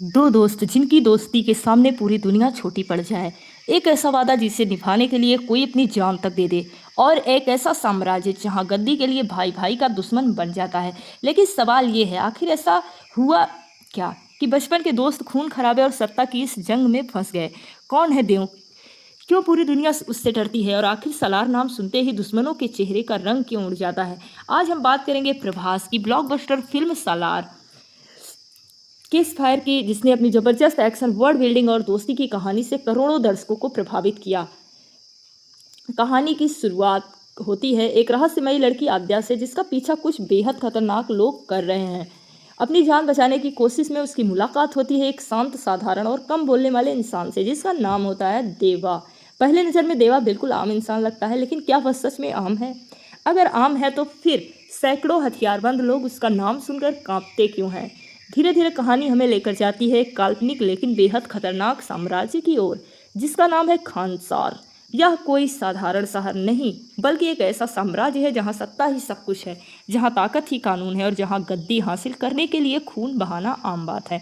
दो दोस्त जिनकी दोस्ती के सामने पूरी दुनिया छोटी पड़ जाए। एक ऐसा वादा जिसे निभाने के लिए कोई अपनी जान तक दे दे। और एक ऐसा साम्राज्य जहां गद्दी के लिए भाई भाई का दुश्मन बन जाता है। लेकिन सवाल ये है, आखिर ऐसा हुआ क्या कि बचपन के दोस्त खून खराबे और सत्ता की इस जंग में फंस गए। कौन है देव, क्यों पूरी दुनिया उससे डरती है, और आखिर सलार नाम सुनते ही दुश्मनों के चेहरे का रंग क्यों उड़ जाता है। आज हम बात करेंगे प्रभास की ब्लॉकबस्टर फिल्म सालार किस फायर की, जिसने अपनी जबरदस्त एक्शन, वर्ल्ड बिल्डिंग और दोस्ती की कहानी से करोड़ों दर्शकों को प्रभावित किया। कहानी की शुरुआत होती है एक रहस्यमयी लड़की आद्या से, जिसका पीछा कुछ बेहद खतरनाक लोग कर रहे हैं। अपनी जान बचाने की कोशिश में उसकी मुलाकात होती है एक शांत, साधारण और कम बोलने वाले इंसान से, जिसका नाम होता है देवा। पहले नज़र में देवा बिल्कुल आम इंसान लगता है, लेकिन क्या वह सच में आम है? अगर आम है तो फिर सैकड़ों हथियारबंद लोग उसका नाम सुनकर कांपते क्यों हैं? धीरे धीरे कहानी हमें लेकर जाती है एक काल्पनिक लेकिन बेहद खतरनाक साम्राज्य की ओर, जिसका नाम है खानसार। यह कोई साधारण शहर नहीं, बल्कि एक ऐसा साम्राज्य है जहां सत्ता ही सब कुछ है, जहां ताकत ही कानून है और जहां गद्दी हासिल करने के लिए खून बहाना आम बात है।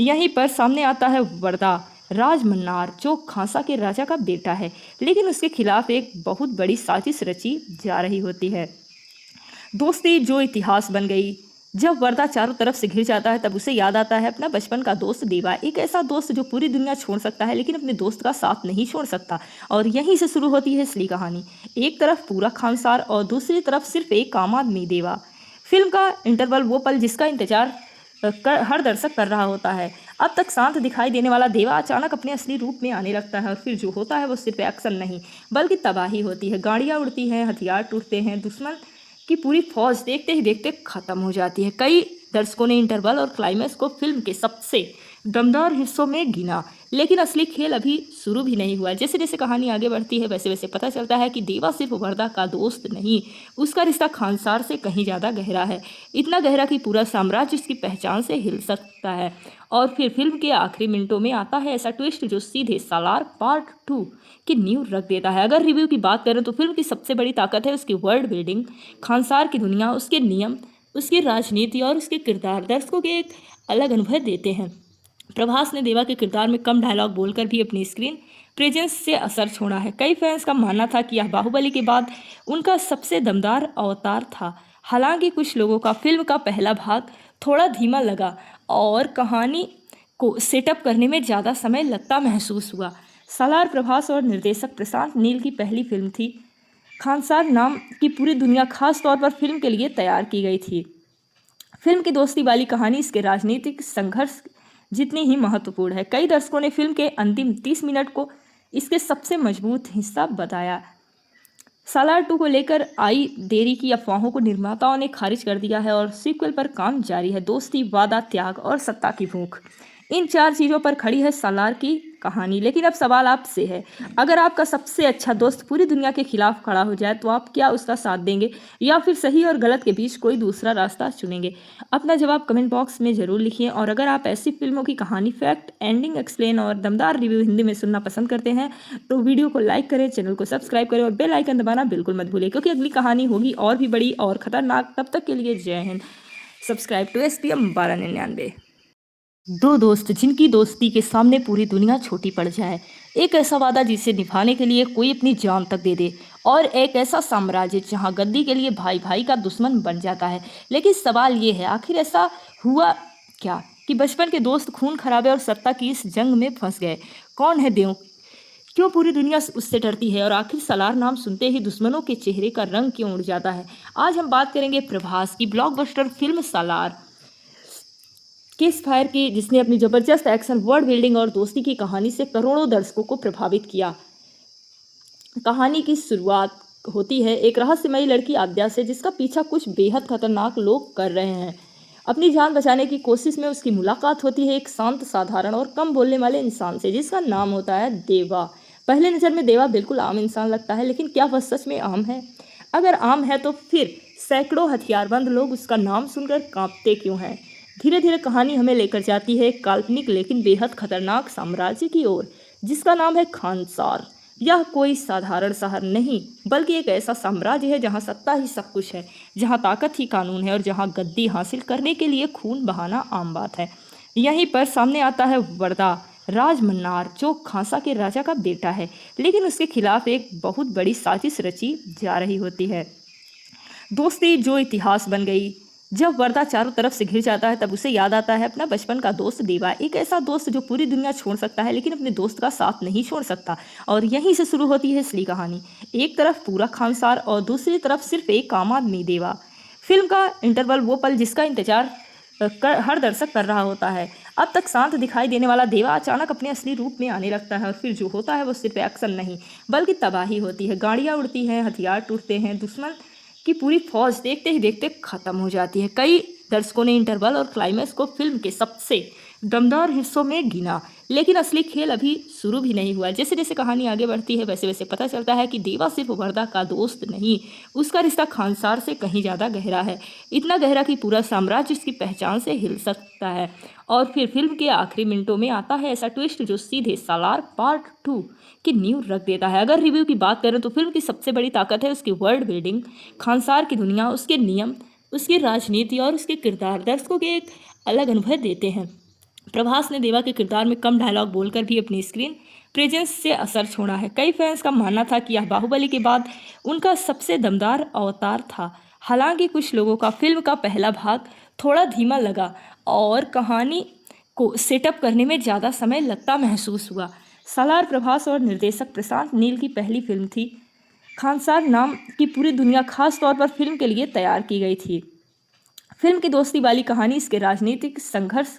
यहीं पर सामने आता है वर्दा राजमन्नार, जो खांसा के राजा का बेटा है, लेकिन उसके खिलाफ एक बहुत बड़ी साजिश रची जा रही होती है। दोस्ती जो इतिहास बन गई। जब वर्दा चारों तरफ से घिर जाता है, तब उसे याद आता है अपना बचपन का दोस्त देवा। एक ऐसा दोस्त जो पूरी दुनिया छोड़ सकता है, लेकिन अपने दोस्त का साथ नहीं छोड़ सकता। और यहीं से शुरू होती है असली कहानी। एक तरफ पूरा खानसार और दूसरी तरफ सिर्फ एक आम आदमी, देवा। फिल्म का इंटरवल वो पल जिसका इंतजार हर दर्शक कर रहा होता है। अब तक शांत दिखाई देने वाला देवा अचानक अपने असली रूप में आने लगता है, और फिर जो होता है वो सिर्फ एक्शन नहीं, बल्कि तबाही होती है। गाड़ियाँ उड़ती हैं, हथियार टूटते हैं, दुश्मन की पूरी फौज देखते ही देखते खत्म हो जाती है। कई दर्शकों ने इंटरवल और क्लाइमैक्स को फिल्म के सबसे दमदार हिस्सों में गिना, लेकिन असली खेल अभी शुरू भी नहीं हुआ। जैसे जैसे कहानी आगे बढ़ती है, वैसे वैसे पता चलता है कि देवा सिर्फ वर्दा का दोस्त नहीं, उसका रिश्ता खानसार से कहीं ज़्यादा गहरा है। इतना गहरा कि पूरा साम्राज्य उसकी पहचान से हिल सकता है। और फिर फिल्म के आखिरी मिनटों में आता है ऐसा ट्विस्ट जो सीधे सालार पार्ट 2 की नींव रख देता है। अगर रिव्यू की बात करें तो फिल्म की सबसे बड़ी ताकत है उसकी वर्ल्ड बिल्डिंग। खानसार की दुनिया, उसके नियम, उसकी राजनीति और उसके किरदार दर्शकों के एक अलग अनुभव देते हैं। प्रभास ने देवा के किरदार में कम डायलॉग बोलकर भी अपनी स्क्रीन प्रेजेंस से असर छोड़ा है। कई फैंस का मानना था कि यह बाहुबली के बाद उनका सबसे दमदार अवतार था। हालांकि कुछ लोगों का फिल्म का पहला भाग थोड़ा धीमा लगा और कहानी को सेटअप करने में ज़्यादा समय लगता महसूस हुआ। सालार प्रभास और निर्देशक प्रशांत नील की पहली फिल्म थी। खानसार नाम की पूरी दुनिया खास तौर पर फिल्म के लिए तैयार की गई थी। फिल्म की दोस्ती वाली कहानी इसके राजनीतिक संघर्ष जितनी ही महत्वपूर्ण है। कई दर्शकों ने फिल्म के अंतिम 30 मिनट को इसके सबसे मजबूत हिस्सा बताया। सालार 2 को लेकर आई देरी की अफवाहों को निर्माताओं ने खारिज कर दिया है और सीक्वल पर काम जारी है। दोस्ती, वादा, त्याग और सत्ता की भूख, इन 4 चीज़ों पर खड़ी है सालार की कहानी। लेकिन अब सवाल आपसे है, अगर आपका सबसे अच्छा दोस्त पूरी दुनिया के खिलाफ खड़ा हो जाए तो आप क्या उसका साथ देंगे, या फिर सही और गलत के बीच कोई दूसरा रास्ता चुनेंगे? अपना जवाब कमेंट बॉक्स में ज़रूर लिखिए। और अगर आप ऐसी फिल्मों की कहानी, फैक्ट, एंडिंग एक्सप्लेन और दमदार रिव्यू हिंदी में सुनना पसंद करते हैं तो वीडियो को लाइक करें, चैनल को सब्सक्राइब करें और बेल आइकन दबाना बिल्कुल मत भूलिए, क्योंकि अगली कहानी होगी और भी बड़ी और खतरनाक। तब तक के लिए जय हिंद। Subscribe to SPM 1299। दो दोस्त जिनकी दोस्ती के सामने पूरी दुनिया छोटी पड़ जाए। एक ऐसा वादा जिसे निभाने के लिए कोई अपनी जान तक दे दे। और एक ऐसा साम्राज्य जहां गद्दी के लिए भाई भाई का दुश्मन बन जाता है। लेकिन सवाल ये है, आखिर ऐसा हुआ क्या कि बचपन के दोस्त खून खराबे और सत्ता की इस जंग में फंस गए। कौन है देव, क्यों पूरी दुनिया उससे डरती है, और आखिर सलार नाम सुनते ही दुश्मनों के चेहरे का रंग क्यों उड़ जाता है। आज हम बात करेंगे प्रभास की ब्लॉकबस्टर फिल्म सालार किस फायर की, जिसने अपनी जबरदस्त एक्शन, वर्ल्ड बिल्डिंग और दोस्ती की कहानी से करोड़ों दर्शकों को प्रभावित किया। कहानी की शुरुआत होती है एक रहस्यमयी लड़की आद्या से, जिसका पीछा कुछ बेहद खतरनाक लोग कर रहे हैं। अपनी जान बचाने की कोशिश में उसकी मुलाकात होती है एक शांत, साधारण और कम बोलने वाले इंसान से, जिसका नाम होता है देवा। पहले नज़र में देवा बिल्कुल आम इंसान लगता है, लेकिन क्या वह सच में आम है? अगर आम है तो फिर सैकड़ों हथियारबंद लोग उसका नाम सुनकर कांपते क्यों हैं? धीरे धीरे कहानी हमें लेकर जाती है एक काल्पनिक लेकिन बेहद खतरनाक साम्राज्य की ओर, जिसका नाम है खानसार। यह कोई साधारण शहर नहीं, बल्कि एक ऐसा साम्राज्य है जहां सत्ता ही सब कुछ है, जहां ताकत ही कानून है और जहां गद्दी हासिल करने के लिए खून बहाना आम बात है। यहीं पर सामने आता है वर्दा राज मन्नार, जो खांसा के राजा का बेटा है, लेकिन उसके खिलाफ एक बहुत बड़ी साजिश रची जा रही होती है। दोस्ती जो इतिहास बन गई। जब वर्दा चारों तरफ से घिर जाता है तब उसे याद आता है अपना बचपन का दोस्त देवा, एक ऐसा दोस्त जो पूरी दुनिया छोड़ सकता है लेकिन अपने दोस्त का साथ नहीं छोड़ सकता। और यहीं से शुरू होती है असली कहानी। एक तरफ पूरा खानसार और दूसरी तरफ सिर्फ एक आम आदमी देवा। फिल्म का इंटरवल वो पल जिसका इंतजार हर दर्शक कर रहा होता है। अब तक शांत दिखाई देने वाला देवा अचानक अपने असली रूप में आने लगता है और फिर जो होता है वो सिर्फ एक्शन नहीं बल्कि तबाही होती है। गाड़ियाँ उड़ती हैं, हथियार टूटते हैं, दुश्मन की पूरी फौज देखते ही देखते खत्म हो जाती है। कई दर्शकों ने इंटरवल और क्लाइमैक्स को फिल्म के सबसे दमदार हिस्सों में गिना, लेकिन असली खेल अभी शुरू भी नहीं हुआ। जैसे जैसे कहानी आगे बढ़ती है वैसे वैसे पता चलता है कि देवा सिर्फ वर्दा का दोस्त नहीं, उसका रिश्ता खानसार से कहीं ज़्यादा गहरा है, इतना गहरा कि पूरा साम्राज्य उसकी पहचान से हिल सकता है। और फिर फिल्म के आखिरी मिनटों में आता है ऐसा ट्विस्ट जो सीधे सालार पार्ट 2 की नींव रख देता है। अगर रिव्यू की बात करें तो फिल्म की सबसे बड़ी ताकत है उसकी वर्ल्ड बिल्डिंग, खानसार की दुनिया, उसके नियम, उसकी राजनीति और उसके किरदार दर्शकों के एक अलग अनुभव देते हैं। प्रभास ने देवा के किरदार में कम डायलॉग बोलकर भी अपनी स्क्रीन प्रेजेंस से असर छोड़ा है। कई फैंस का मानना था कि यह बाहुबली के बाद उनका सबसे दमदार अवतार था। हालांकि कुछ लोगों का फिल्म का पहला भाग थोड़ा धीमा लगा और कहानी को सेटअप करने में ज़्यादा समय लगता महसूस हुआ। सालार प्रभास और निर्देशक प्रशांत नील की पहली फिल्म थी। खानसार नाम की पूरी दुनिया खास तौर पर फिल्म के लिए तैयार की गई थी। फिल्म की दोस्ती वाली कहानी इसके राजनीतिक संघर्ष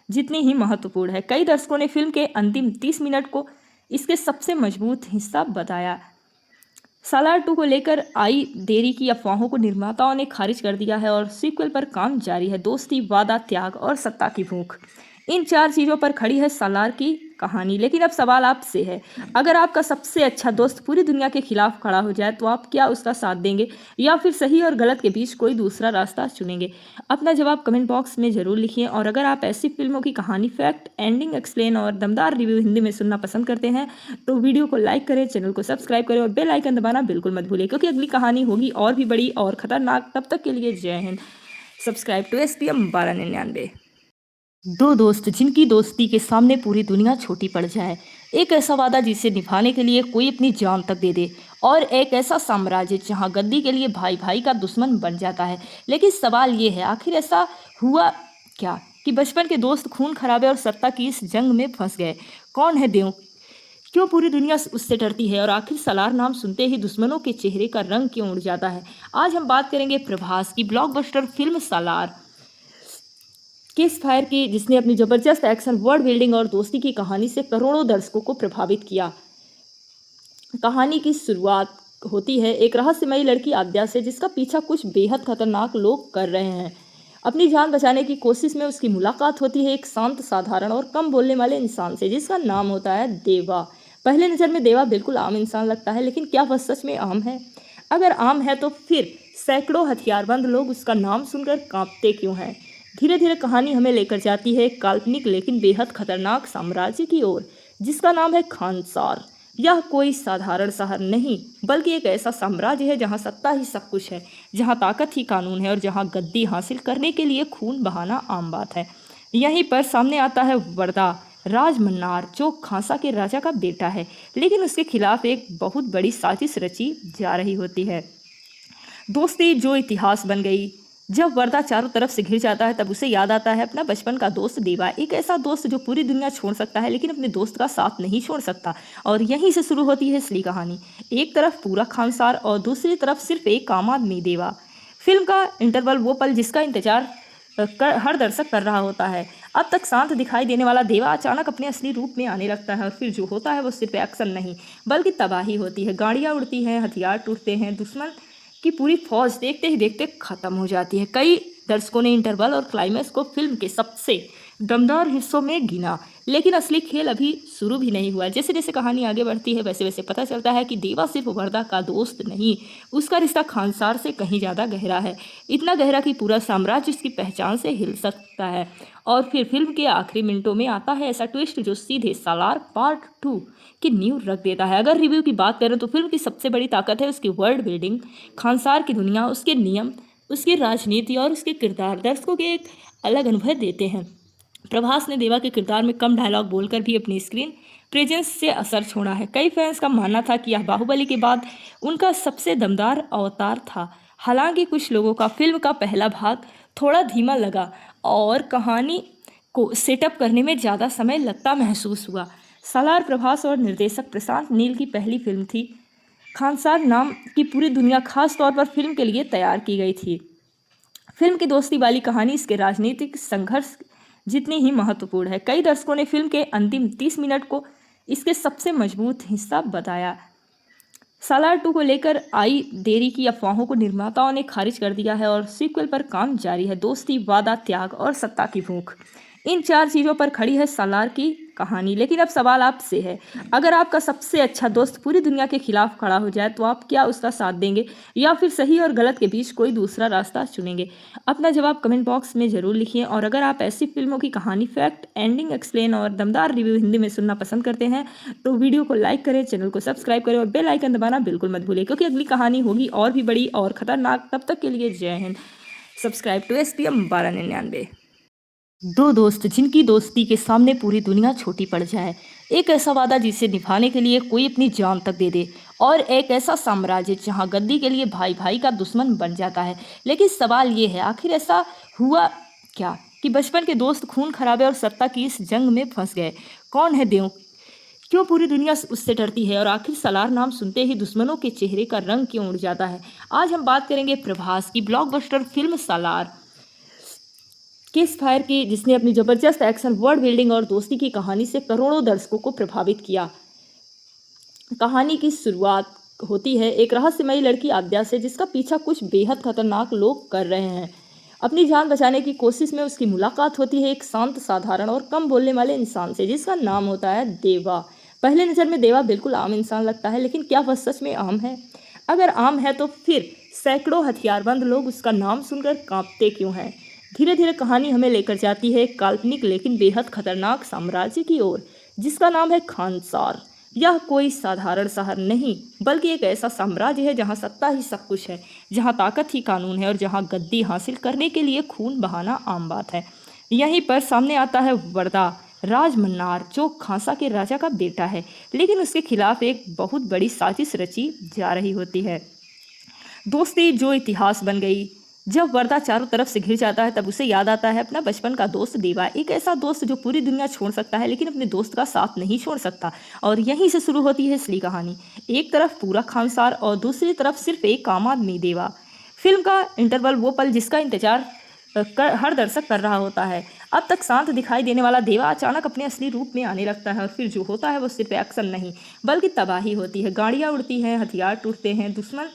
जितनी ही महत्वपूर्ण है। कई दर्शकों ने फिल्म के अंतिम 30 मिनट को इसके सबसे मजबूत हिस्सा बताया। सालार 2 को लेकर आई देरी की अफवाहों को निर्माताओं ने खारिज कर दिया है और सीक्वल पर काम जारी है। दोस्ती, वादा, त्याग और सत्ता की भूख, इन 4 चीज़ों पर खड़ी है सालार की कहानी। लेकिन अब सवाल आपसे है, अगर आपका सबसे अच्छा दोस्त पूरी दुनिया के खिलाफ खड़ा हो जाए तो आप क्या उसका साथ देंगे या फिर सही और गलत के बीच कोई दूसरा रास्ता चुनेंगे? अपना जवाब कमेंट बॉक्स में ज़रूर लिखिए। और अगर आप ऐसी फिल्मों की कहानी, फैक्ट, एंडिंग, एक्सप्लेन और दमदार रिव्यू हिंदी में सुनना पसंद करते हैं तो वीडियो को लाइक करें, चैनल को सब्सक्राइब करें और बेल आइकन दबाना बिल्कुल मत भूलिए, क्योंकि अगली कहानी होगी और भी बड़ी और खतरनाक। तब तक के लिए जय हिंद। Subscribe to STM 1299। दो दोस्त जिनकी दोस्ती के सामने पूरी दुनिया छोटी पड़ जाए, एक ऐसा वादा जिसे निभाने के लिए कोई अपनी जान तक दे दे, और एक ऐसा साम्राज्य जहां गद्दी के लिए भाई भाई का दुश्मन बन जाता है। लेकिन सवाल ये है, आखिर ऐसा हुआ क्या कि बचपन के दोस्त खून खराबे और सत्ता की इस जंग में फंस गए? कौन है देव? क्यों पूरी दुनिया उससे डरती है? और आखिर सालार नाम सुनते ही दुश्मनों के चेहरे का रंग क्यों उड़ जाता है? आज हम बात करेंगे प्रभास की ब्लॉकबस्टर फिल्म सालार किस फायर की, जिसने अपनी जबरदस्त एक्शन, वर्ल्ड बिल्डिंग और दोस्ती की कहानी से करोड़ों दर्शकों को प्रभावित किया। कहानी की शुरुआत होती है एक रहस्यमयी लड़की आद्या से, जिसका पीछा कुछ बेहद खतरनाक लोग कर रहे हैं। अपनी जान बचाने की कोशिश में उसकी मुलाकात होती है एक शांत, साधारण और कम बोलने वाले इंसान से, जिसका नाम होता है देवा। पहले नज़र में देवा बिल्कुल आम इंसान लगता है, लेकिन क्या वह सच में आम है? अगर आम है तो फिर सैकड़ों हथियारबंद लोग उसका नाम सुनकर कांपते क्यों हैं? धीरे धीरे कहानी हमें लेकर जाती है एक काल्पनिक लेकिन बेहद खतरनाक साम्राज्य की ओर, जिसका नाम है खानसार। यह कोई साधारण शहर नहीं, बल्कि एक ऐसा साम्राज्य है जहां सत्ता ही सब कुछ है, जहां ताकत ही कानून है और जहां गद्दी हासिल करने के लिए खून बहाना आम बात है। यहीं पर सामने आता है वर्दा राज मन्नार, जो खांसा के राजा का बेटा है, लेकिन उसके खिलाफ एक बहुत बड़ी साजिश रची जा रही होती है। दोस्ती जो इतिहास बन गई। जब वर्दा चारों तरफ से घिर जाता है तब उसे याद आता है अपना बचपन का दोस्त देवा, एक ऐसा दोस्त जो पूरी दुनिया छोड़ सकता है लेकिन अपने दोस्त का साथ नहीं छोड़ सकता। और यहीं से शुरू होती है असली कहानी। एक तरफ पूरा खानसार और दूसरी तरफ सिर्फ एक आम आदमी देवा। फिल्म का इंटरवल वो पल जिसका इंतजार हर दर्शक कर रहा होता है। अब तक शांत दिखाई देने वाला देवा अचानक अपने असली रूप में आने लगता है और फिर जो होता है वो सिर्फ एक्शन नहीं बल्कि तबाही होती है। गाड़ियाँ उड़ती हैं, हथियार टूटते हैं, दुश्मन की पूरी फौज देखते ही देखते खत्म हो जाती है। कई दर्शकों ने इंटरवल और क्लाइमैक्स को फिल्म के सबसे दमदार हिस्सों में गिना, लेकिन असली खेल अभी शुरू भी नहीं हुआ। जैसे जैसे कहानी आगे बढ़ती है वैसे वैसे पता चलता है कि देवा सिर्फ वर्दा का दोस्त नहीं, उसका रिश्ता खानसार से कहीं ज़्यादा गहरा है, इतना गहरा कि पूरा साम्राज्य उसकी पहचान से हिल सकता है। और फिर फिल्म के आखिरी मिनटों में आता है ऐसा ट्विस्ट जो सीधे सालार पार्ट 2 की नींव रख देता है। अगर रिव्यू की बात करें तो फिल्म की सबसे बड़ी ताकत है उसकी वर्ल्ड बिल्डिंग, खानसार की दुनिया, उसके नियम, उसकी राजनीति और उसके किरदार दर्शकों के एक अलग अनुभव देते हैं। प्रभास ने देवा के किरदार में कम डायलॉग बोलकर भी अपनी स्क्रीन प्रेजेंस से असर छोड़ा है। कई फैंस का मानना था कि यह बाहुबली के बाद उनका सबसे दमदार अवतार था। हालांकि कुछ लोगों का फिल्म का पहला भाग थोड़ा धीमा लगा और कहानी को सेटअप करने में ज़्यादा समय लगता महसूस हुआ। सालार प्रभास और निर्देशक प्रशांत नील की पहली फिल्म थी। खानसार नाम की पूरी दुनिया खास तौर पर फिल्म के लिए तैयार की गई थी। फिल्म की दोस्ती वाली कहानी इसके राजनीतिक संघर्ष जितनी ही महत्वपूर्ण है। कई दर्शकों ने फिल्म के अंतिम 30 मिनट को इसके सबसे मजबूत हिस्सा बताया। सालार 2 को लेकर आई देरी की अफवाहों को निर्माताओं ने खारिज कर दिया है और सीक्वल पर काम जारी है। दोस्ती, वादा, त्याग और सत्ता की भूख, इन 4 चीज़ों पर खड़ी है सालार की कहानी। लेकिन अब सवाल आपसे है, अगर आपका सबसे अच्छा दोस्त पूरी दुनिया के खिलाफ खड़ा हो जाए तो आप क्या उसका साथ देंगे या फिर सही और गलत के बीच कोई दूसरा रास्ता चुनेंगे? अपना जवाब कमेंट बॉक्स में ज़रूर लिखिए। और अगर आप ऐसी फिल्मों की कहानी, फैक्ट, एंडिंग, एक्सप्लेन और दमदार रिव्यू हिंदी में सुनना पसंद करते हैं तो वीडियो को लाइक करें, चैनल को सब्सक्राइब करें और बेल आइकन दबाना बिल्कुल मत भूलें, क्योंकि अगली कहानी होगी और भी बड़ी और खतरनाक। तब तक के लिए जय हिंद। Subscribe to SPM 1299। दो दोस्त जिनकी दोस्ती के सामने पूरी दुनिया छोटी पड़ जाए, एक ऐसा वादा जिसे निभाने के लिए कोई अपनी जान तक दे दे, और एक ऐसा साम्राज्य जहां गद्दी के लिए भाई भाई का दुश्मन बन जाता है। लेकिन सवाल ये है, आखिर ऐसा हुआ क्या कि बचपन के दोस्त खून खराबे और सत्ता की इस जंग में फंस गए? कौन है देव? क्यों पूरी दुनिया उससे डरती है? और आखिर सालार नाम सुनते ही दुश्मनों के चेहरे का रंग क्यों उड़ जाता है? आज हम बात करेंगे प्रभास की ब्लॉकबस्टर फिल्म सालार किस फायर की, जिसने अपनी जबरदस्त एक्शन, वर्ल्ड बिल्डिंग और दोस्ती की कहानी से करोड़ों दर्शकों को प्रभावित किया। कहानी की शुरुआत होती है एक रहस्यमयी लड़की आद्या से, जिसका पीछा कुछ बेहद खतरनाक लोग कर रहे हैं। अपनी जान बचाने की कोशिश में उसकी मुलाकात होती है एक शांत, साधारण और कम बोलने वाले इंसान से, जिसका नाम होता है देवा। पहले नज़र में देवा बिल्कुल आम इंसान लगता है, लेकिन क्या वह सच में आम है? अगर आम है तो फिर सैकड़ों हथियारबंद लोग उसका नाम सुनकर कांपते क्यों हैं? धीरे धीरे कहानी हमें लेकर जाती है एक काल्पनिक लेकिन बेहद खतरनाक साम्राज्य की ओर, जिसका नाम है खानसार। यह कोई साधारण शहर नहीं, बल्कि एक ऐसा साम्राज्य है जहां सत्ता ही सब कुछ है, जहां ताकत ही कानून है और जहां गद्दी हासिल करने के लिए खून बहाना आम बात है। यहीं पर सामने आता है वर्दा राज मन्नार, जो खांसा के राजा का बेटा है, लेकिन उसके खिलाफ एक बहुत बड़ी साजिश रची जा रही होती है। दोस्ती जो इतिहास बन गई। जब वर्दा चारों तरफ से घिर जाता है तब उसे याद आता है अपना बचपन का दोस्त देवा, एक ऐसा दोस्त जो पूरी दुनिया छोड़ सकता है लेकिन अपने दोस्त का साथ नहीं छोड़ सकता। और यहीं से शुरू होती है असली कहानी। एक तरफ पूरा खानसार और दूसरी तरफ सिर्फ एक आम आदमी देवा। फिल्म का इंटरवल वो पल जिसका इंतजार हर दर्शक कर रहा होता है। अब तक शांत दिखाई देने वाला देवा अचानक अपने असली रूप में आने लगता है और फिर जो होता है वो सिर्फ एक्शन नहीं बल्कि तबाही होती है। गाड़ियाँ उड़ती हैं, हथियार टूटते हैं, दुश्मन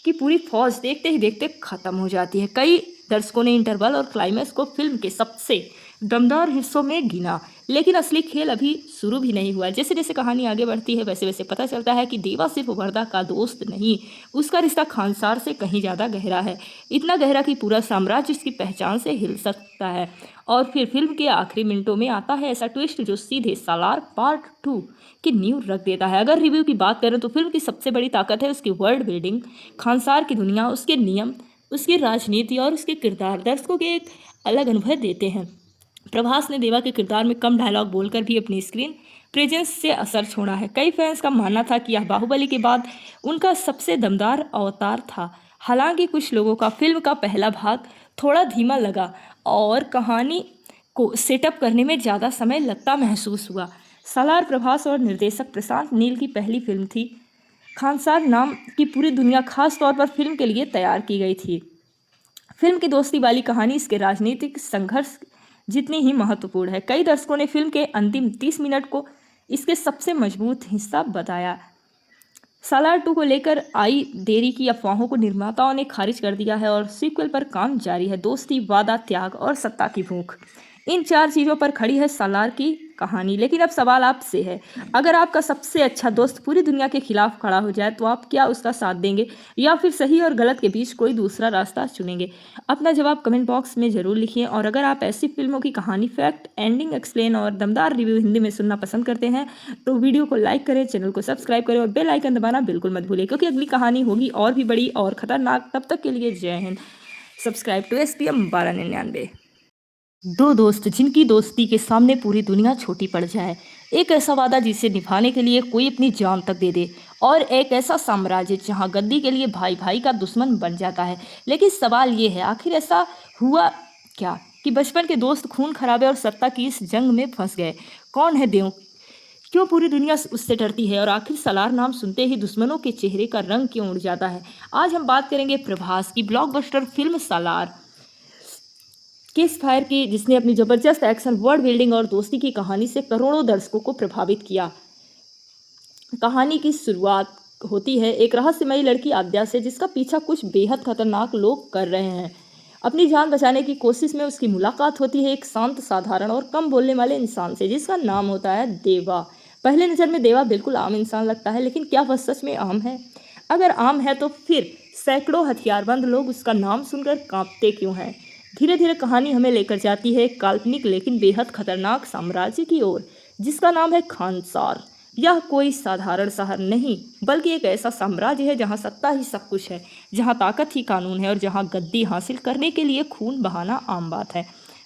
की पूरी फौज देखते ही देखते खत्म हो जाती है। कई दर्शकों ने इंटरवल और क्लाइमैक्स को फिल्म के सबसे दमदार हिस्सों में गिना, लेकिन असली खेल अभी शुरू भी नहीं हुआ। जैसे जैसे कहानी आगे बढ़ती है वैसे वैसे पता चलता है कि देवा सिर्फ वर्दा का दोस्त नहीं, उसका रिश्ता खानसार से कहीं ज़्यादा गहरा है, इतना गहरा कि पूरा साम्राज्य उसकी पहचान से हिल सकता है। और फिर फिल्म के आखिरी मिनटों में आता है ऐसा ट्विस्ट जो सीधे सालार पार्ट 2 की नींव रख देता है। अगर रिव्यू की बात करें तो फिल्म की सबसे बड़ी ताकत है उसकी वर्ल्ड बिल्डिंग। खानसार की दुनिया, उसके नियम, उसकी राजनीति और उसके किरदार दर्शकों के एक अलग अनुभव देते हैं। प्रभास ने देवा के किरदार में कम डायलॉग बोलकर भी अपनी स्क्रीन प्रेजेंस से असर छोड़ा है। कई फैंस का मानना था कि यह बाहुबली के बाद उनका सबसे दमदार अवतार था। हालांकि कुछ लोगों का फिल्म का पहला भाग थोड़ा धीमा लगा और कहानी को सेटअप करने में ज़्यादा समय लगता महसूस हुआ। सालार प्रभास और निर्देशक प्रशांत नील की पहली फिल्म थी। खानसार नाम की पूरी दुनिया खास तौर पर फिल्म के लिए तैयार की गई थी। फिल्म की दोस्ती वाली कहानी इसके राजनीतिक संघर्ष जितनी ही महत्वपूर्ण है। कई दर्शकों ने फिल्म के अंतिम 30 मिनट को इसके सबसे मजबूत हिस्सा बताया। सालार 2 को लेकर आई देरी की अफवाहों को निर्माताओं ने खारिज कर दिया है और सीक्वल पर काम जारी है। दोस्ती, वादा, त्याग और सत्ता की भूख, इन 4 चीज़ों पर खड़ी है सालार की कहानी। लेकिन अब सवाल आपसे है, अगर आपका सबसे अच्छा दोस्त पूरी दुनिया के खिलाफ खड़ा हो जाए तो आप क्या उसका साथ देंगे या फिर सही और गलत के बीच कोई दूसरा रास्ता चुनेंगे? अपना जवाब कमेंट बॉक्स में ज़रूर लिखिए। और अगर आप ऐसी फिल्मों की कहानी, फैक्ट, एंडिंग, एक्सप्लेन और दमदार रिव्यू हिंदी में सुनना पसंद करते हैं तो वीडियो को लाइक करें, चैनल को सब्सक्राइब करें और बेल आइकन दबाना बिल्कुल मत भूलें, क्योंकि अगली कहानी होगी और भी बड़ी और खतरनाक। तब तक के लिए जय हिंद। Subscribe to SPM 1299। दो दोस्त जिनकी दोस्ती के सामने पूरी दुनिया छोटी पड़ जाए, एक ऐसा वादा जिसे निभाने के लिए कोई अपनी जान तक दे दे, और एक ऐसा साम्राज्य जहां गद्दी के लिए भाई भाई का दुश्मन बन जाता है। लेकिन सवाल ये है, आखिर ऐसा हुआ क्या कि बचपन के दोस्त खून खराबे और सत्ता की इस जंग में फंस गए। कौन है देव, क्यों पूरी दुनिया उससे डरती है, और आखिर सलार नाम सुनते ही दुश्मनों के चेहरे का रंग क्यों उड़ जाता है। आज हम बात करेंगे प्रभास की ब्लॉकबस्टर फिल्म सालार किस फायर की, जिसने अपनी जबरदस्त एक्शन, वर्ल्ड बिल्डिंग और दोस्ती की कहानी से करोड़ों दर्शकों को प्रभावित किया। कहानी की शुरुआत होती है एक रहस्यमयी लड़की आद्या से, जिसका पीछा कुछ बेहद खतरनाक लोग कर रहे हैं। अपनी जान बचाने की कोशिश में उसकी मुलाकात होती है एक शांत, साधारण और कम बोलने वाले इंसान से, जिसका नाम होता है देवा। पहले नज़र में देवा बिल्कुल आम इंसान लगता है, लेकिन क्या वह सच में आम है? अगर आम है तो फिर सैकड़ों हथियारबंद लोग उसका नाम सुनकर कांपते क्यों हैं? धीरे धीरे कहानी हमें लेकर जाती है एक काल्पनिक लेकिन बेहद खतरनाक साम्राज्य की ओर, जिसका नाम है खानसार। यह कोई साधारण शहर नहीं, बल्कि एक ऐसा साम्राज्य है जहां सत्ता ही सब कुछ है, जहां ताकत ही कानून है और जहां गद्दी हासिल करने के लिए खून बहाना आम बात है।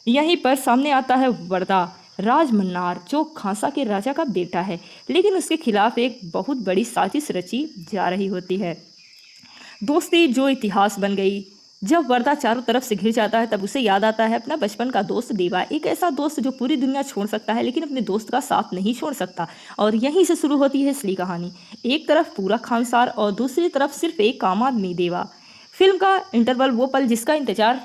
यहीं पर सामने आता है वर्दा राजमन्नार, जो खांसा के राजा का बेटा है, लेकिन उसके खिलाफ एक बहुत बड़ी साजिश रची जा रही होती है। दोस्ती जो इतिहास बन गई। जब वर्दा चारों तरफ से घिर जाता है, तब उसे याद आता है अपना बचपन का दोस्त देवा, एक ऐसा दोस्त जो पूरी दुनिया छोड़ सकता है लेकिन अपने दोस्त का साथ नहीं छोड़ सकता। और यहीं से शुरू होती है असली कहानी। एक तरफ पूरा खानसार और दूसरी तरफ सिर्फ एक आम आदमी देवा। फिल्म का इंटरवल वो पल जिसका इंतजार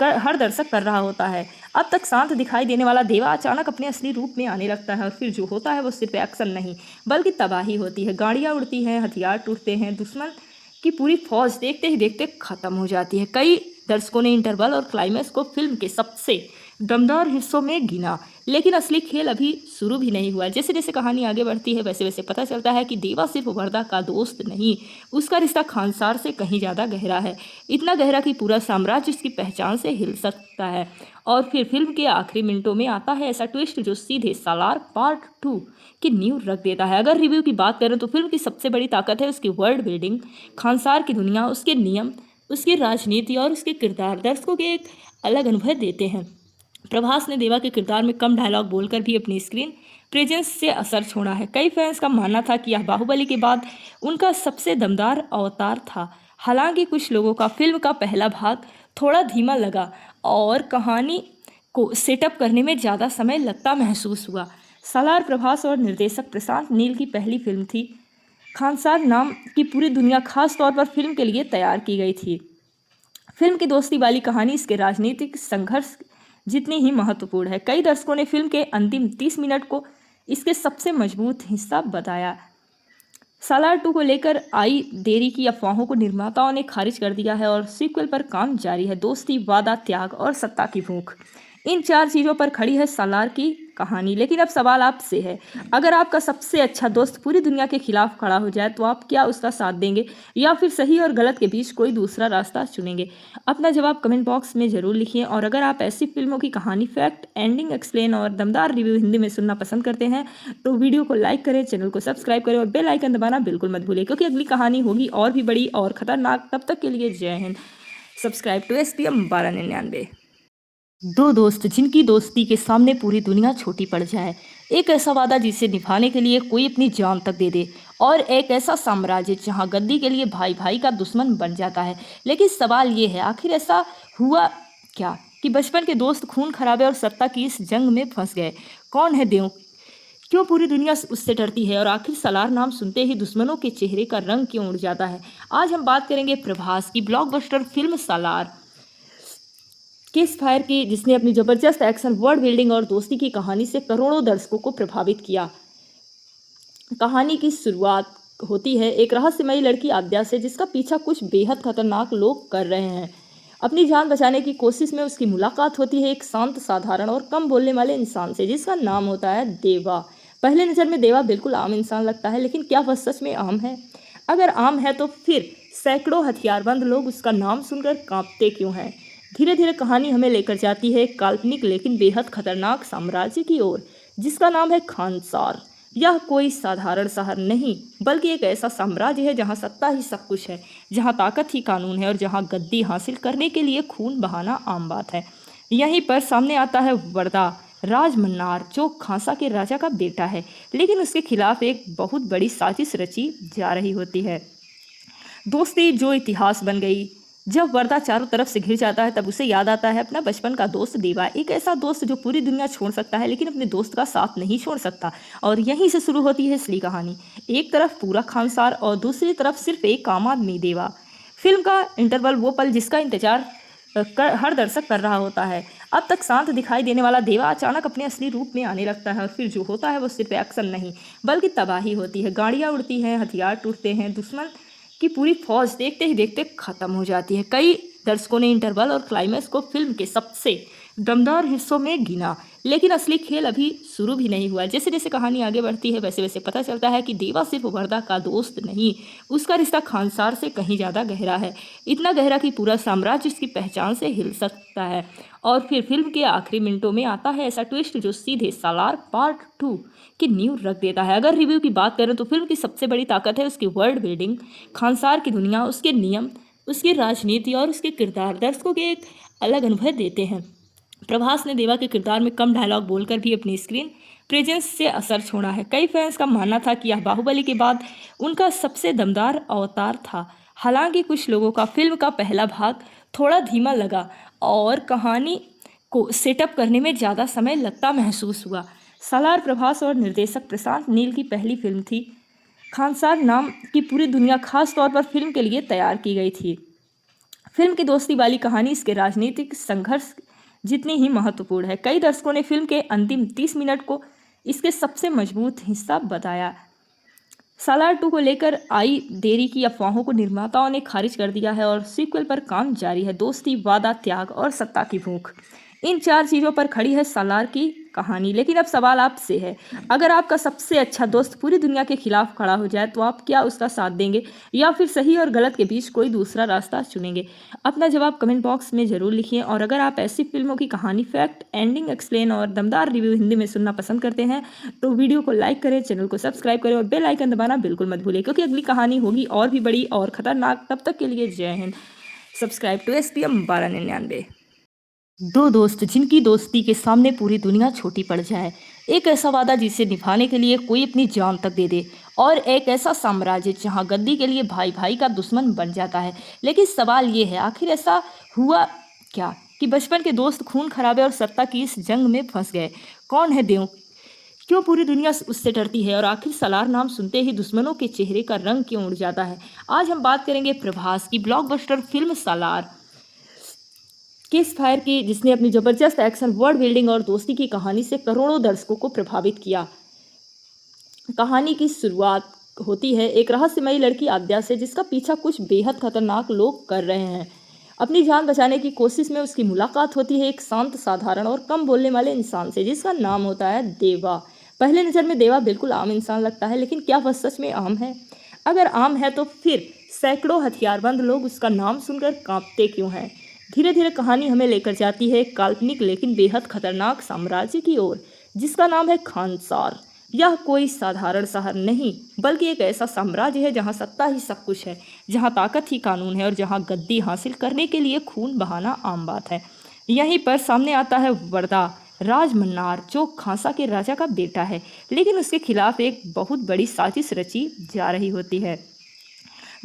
हर दर्शक कर रहा होता है। अब तक शांत दिखाई देने वाला देवा अचानक अपने असली रूप में आने लगता है, और फिर जो होता है वो सिर्फ एक्शन नहीं बल्कि तबाही होती है। गाड़ियाँ उड़ती हैं, हथियार टूटते हैं, दुश्मन की पूरी फौज देखते ही देखते खत्म हो जाती है। कई दर्शकों ने इंटरवल और क्लाइमैक्स को फिल्म के सबसे दमदार हिस्सों में गिना, लेकिन असली खेल अभी शुरू भी नहीं हुआ। जैसे जैसे कहानी आगे बढ़ती है, वैसे वैसे पता चलता है कि देवा सिर्फ वर्दा का दोस्त नहीं, उसका रिश्ता खानसार से कहीं ज़्यादा गहरा है। इतना गहरा कि पूरा साम्राज्य उसकी पहचान से हिल सकता है। और फिर फिल्म के आखिरी मिनटों में आता है ऐसा ट्विस्ट जो सीधे सालार पार्ट 2 की नींव रख देता है। अगर रिव्यू की बात करें तो फिल्म की सबसे बड़ी ताकत है उसकी वर्ल्ड बिल्डिंग। खानसार की दुनिया, उसके नियम, उसकी राजनीति और उसके किरदार दर्शकों के एक अलग अनुभव देते हैं। प्रभास ने देवा के किरदार में कम डायलॉग बोलकर भी अपनी स्क्रीन प्रेजेंस से असर छोड़ा है। कई फैंस का मानना था कि यह बाहुबली के बाद उनका सबसे दमदार अवतार था। हालांकि कुछ लोगों का फिल्म का पहला भाग थोड़ा धीमा लगा और कहानी को सेटअप करने में ज़्यादा समय लगता महसूस हुआ। सालार प्रभास और निर्देशक प्रशांत नील की पहली फिल्म थी। खानसार नाम की पूरी दुनिया खास तौर पर फिल्म के लिए तैयार की गई थी। फिल्म की दोस्ती वाली कहानी इसके राजनीतिक संघर्ष जितनी ही महत्वपूर्ण है। कई दर्शकों ने फिल्म के अंतिम 30 मिनट को इसके सबसे मजबूत हिस्सा बताया। सालार 2 को लेकर आई देरी की अफवाहों को निर्माताओं ने खारिज कर दिया है और सीक्वल पर काम जारी है। दोस्ती, वादा, त्याग और सत्ता की भूख, इन 4 चीज़ों पर खड़ी है सालार की कहानी। लेकिन अब सवाल आपसे है, अगर आपका सबसे अच्छा दोस्त पूरी दुनिया के खिलाफ खड़ा हो जाए तो आप क्या उसका साथ देंगे, या फिर सही और गलत के बीच कोई दूसरा रास्ता चुनेंगे? अपना जवाब कमेंट बॉक्स में ज़रूर लिखिए। और अगर आप ऐसी फिल्मों की कहानी, फैक्ट, एंडिंग एक्सप्लेन और दमदार रिव्यू हिंदी में सुनना पसंद करते हैं तो वीडियो को लाइक करें, चैनल को सब्सक्राइब करें और बेल आइकन दबाना बिल्कुल मत भूलिए, क्योंकि अगली कहानी होगी और भी बड़ी और खतरनाक। तब तक के लिए जय हिंद। Subscribe to SPM 1299। दो दोस्त जिनकी दोस्ती के सामने पूरी दुनिया छोटी पड़ जाए, एक ऐसा वादा जिसे निभाने के लिए कोई अपनी जान तक दे दे, और एक ऐसा साम्राज्य जहां गद्दी के लिए भाई भाई का दुश्मन बन जाता है। लेकिन सवाल ये है, आखिर ऐसा हुआ क्या कि बचपन के दोस्त खून खराबे और सत्ता की इस जंग में फंस गए। कौन है देव, क्यों पूरी दुनिया उससे डरती है, और आखिर सलार नाम सुनते ही दुश्मनों के चेहरे का रंग क्यों उड़ जाता है। आज हम बात करेंगे प्रभास की ब्लॉकबस्टर फिल्म सालार किस फायर की, जिसने अपनी जबरदस्त एक्शन, वर्ल्ड बिल्डिंग और दोस्ती की कहानी से करोड़ों दर्शकों को प्रभावित किया। कहानी की शुरुआत होती है एक रहस्यमयी लड़की आद्या से, जिसका पीछा कुछ बेहद खतरनाक लोग कर रहे हैं। अपनी जान बचाने की कोशिश में उसकी मुलाकात होती है एक शांत, साधारण और कम बोलने वाले इंसान से, जिसका नाम होता है देवा। पहले नज़र में देवा बिल्कुल आम इंसान लगता है, लेकिन क्या वह सच में आम है? अगर आम है तो फिर सैकड़ों हथियारबंद लोग उसका नाम सुनकर कांपते क्यों हैं? धीरे धीरे कहानी हमें लेकर जाती है एक काल्पनिक लेकिन बेहद खतरनाक साम्राज्य की ओर, जिसका नाम है खानसार। यह कोई साधारण शहर नहीं, बल्कि एक ऐसा साम्राज्य है जहां सत्ता ही सब कुछ है, जहां ताकत ही कानून है और जहां गद्दी हासिल करने के लिए खून बहाना आम बात है। यहीं पर सामने आता है वर्दा राज मन्नार, जो खांसा के राजा का बेटा है, लेकिन उसके खिलाफ एक बहुत बड़ी साजिश रची जा रही होती है। दोस्ती जो इतिहास बन गई। जब वर्दा चारों तरफ से घिर जाता है तब उसे याद आता है अपना बचपन का दोस्त देवा, एक ऐसा दोस्त जो पूरी दुनिया छोड़ सकता है लेकिन अपने दोस्त का साथ नहीं छोड़ सकता। और यहीं से शुरू होती है असली कहानी। एक तरफ पूरा खानसार और दूसरी तरफ सिर्फ एक आम आदमी देवा। फिल्म का इंटरवल वो पल जिसका इंतजार हर दर्शक कर रहा होता है। अब तक शांत दिखाई देने वाला देवा अचानक अपने असली रूप में आने लगता है और फिर जो होता है वो सिर्फ एक्शन नहीं बल्कि तबाही होती है। गाड़ियाँ उड़ती हैं, हथियार टूटते हैं, दुश्मन की पूरी फौज देखते ही देखते खत्म हो जाती है। कई दर्शकों ने इंटरवल और क्लाइमैक्स को फिल्म के सबसे दमदार हिस्सों में गिना, लेकिन असली खेल अभी शुरू भी नहीं हुआ। जैसे जैसे कहानी आगे बढ़ती है वैसे वैसे पता चलता है कि देवा सिर्फ वर्दा का दोस्त नहीं, उसका रिश्ता खानसार से कहीं ज़्यादा गहरा है, इतना गहरा कि पूरा साम्राज्य उसकी पहचान से हिल सकता है। और फिर फिल्म के आखिरी मिनटों में आता है ऐसा ट्विस्ट जो सीधे सालार पार्ट 2 की नींव रख देता है। अगर रिव्यू की बात करें तो फिल्म की सबसे बड़ी ताकत है उसकी वर्ल्ड बिल्डिंग, खानसार की दुनिया, उसके नियम, उसकी राजनीति और उसके किरदार दर्शकों के एक अलग अनुभव देते हैं। प्रभास ने देवा के किरदार में कम डायलॉग बोलकर भी अपनी स्क्रीन प्रेजेंस से असर छोड़ा है। कई फैंस का मानना था कि यह बाहुबली के बाद उनका सबसे दमदार अवतार था। हालांकि कुछ लोगों का फिल्म का पहला भाग थोड़ा धीमा लगा और कहानी को सेटअप करने में ज़्यादा समय लगता महसूस हुआ। सालार प्रभास और निर्देशक प्रशांत नील की पहली फिल्म थी। खानसार नाम की पूरी दुनिया खास तौर पर फिल्म के लिए तैयार की गई थी। फिल्म की दोस्ती वाली कहानी इसके राजनीतिक संघर्ष जितनी ही महत्वपूर्ण है। कई दर्शकों ने फिल्म के अंतिम 30 मिनट को इसके सबसे मजबूत हिस्सा बताया। सालार 2 को लेकर आई देरी की अफवाहों को निर्माताओं ने खारिज कर दिया है और सीक्वल पर काम जारी है। दोस्ती, वादा, त्याग और सत्ता की भूख, इन 4 चीज़ों पर खड़ी है सालार की कहानी। लेकिन अब सवाल आपसे है, अगर आपका सबसे अच्छा दोस्त पूरी दुनिया के खिलाफ खड़ा हो जाए तो आप क्या उसका साथ देंगे या फिर सही और गलत के बीच कोई दूसरा रास्ता चुनेंगे? अपना जवाब कमेंट बॉक्स में ज़रूर लिखिए। और अगर आप ऐसी फिल्मों की कहानी, फैक्ट, एंडिंग, एक्सप्लेन और दमदार रिव्यू हिंदी में सुनना पसंद करते हैं तो वीडियो को लाइक करें, चैनल को सब्सक्राइब करें और बेल आइकन दबाना बिल्कुल मत भूलें, क्योंकि अगली कहानी होगी और भी बड़ी और खतरनाक। तब तक के लिए जय हिंद। Subscribe to STM 1299। दो दोस्त जिनकी दोस्ती के सामने पूरी दुनिया छोटी पड़ जाए, एक ऐसा वादा जिसे निभाने के लिए कोई अपनी जान तक दे दे, और एक ऐसा साम्राज्य जहां गद्दी के लिए भाई भाई का दुश्मन बन जाता है। लेकिन सवाल ये है, आखिर ऐसा हुआ क्या कि बचपन के दोस्त खून खराबे और सत्ता की इस जंग में फंस गए? कौन है देव? क्यों पूरी दुनिया उससे डरती है? और आखिर सालार नाम सुनते ही दुश्मनों के चेहरे का रंग क्यों उड़ जाता है? आज हम बात करेंगे प्रभास की ब्लॉकबस्टर फिल्म सालार किस फायर की, जिसने अपनी जबरदस्त एक्शन, वर्ल्ड बिल्डिंग और दोस्ती की कहानी से करोड़ों दर्शकों को प्रभावित किया। कहानी की शुरुआत होती है एक रहस्यमयी लड़की आद्या से, जिसका पीछा कुछ बेहद खतरनाक लोग कर रहे हैं। अपनी जान बचाने की कोशिश में उसकी मुलाकात होती है एक शांत, साधारण और कम बोलने वाले इंसान से, जिसका नाम होता है देवा। पहले नज़र में देवा बिल्कुल आम इंसान लगता है, लेकिन क्या वह सच में आम है? अगर आम है तो फिर सैकड़ों हथियारबंद लोग उसका नाम सुनकर कांपते क्यों हैं? धीरे धीरे कहानी हमें लेकर जाती है एक काल्पनिक लेकिन बेहद खतरनाक साम्राज्य की ओर, जिसका नाम है खानसार। यह कोई साधारण शहर नहीं, बल्कि एक ऐसा साम्राज्य है जहां सत्ता ही सब कुछ है, जहां ताकत ही कानून है और जहां गद्दी हासिल करने के लिए खून बहाना आम बात है। यहीं पर सामने आता है वर्दा राज मन्नार, जो खांसा के राजा का बेटा है, लेकिन उसके खिलाफ एक बहुत बड़ी साजिश रची जा रही होती है।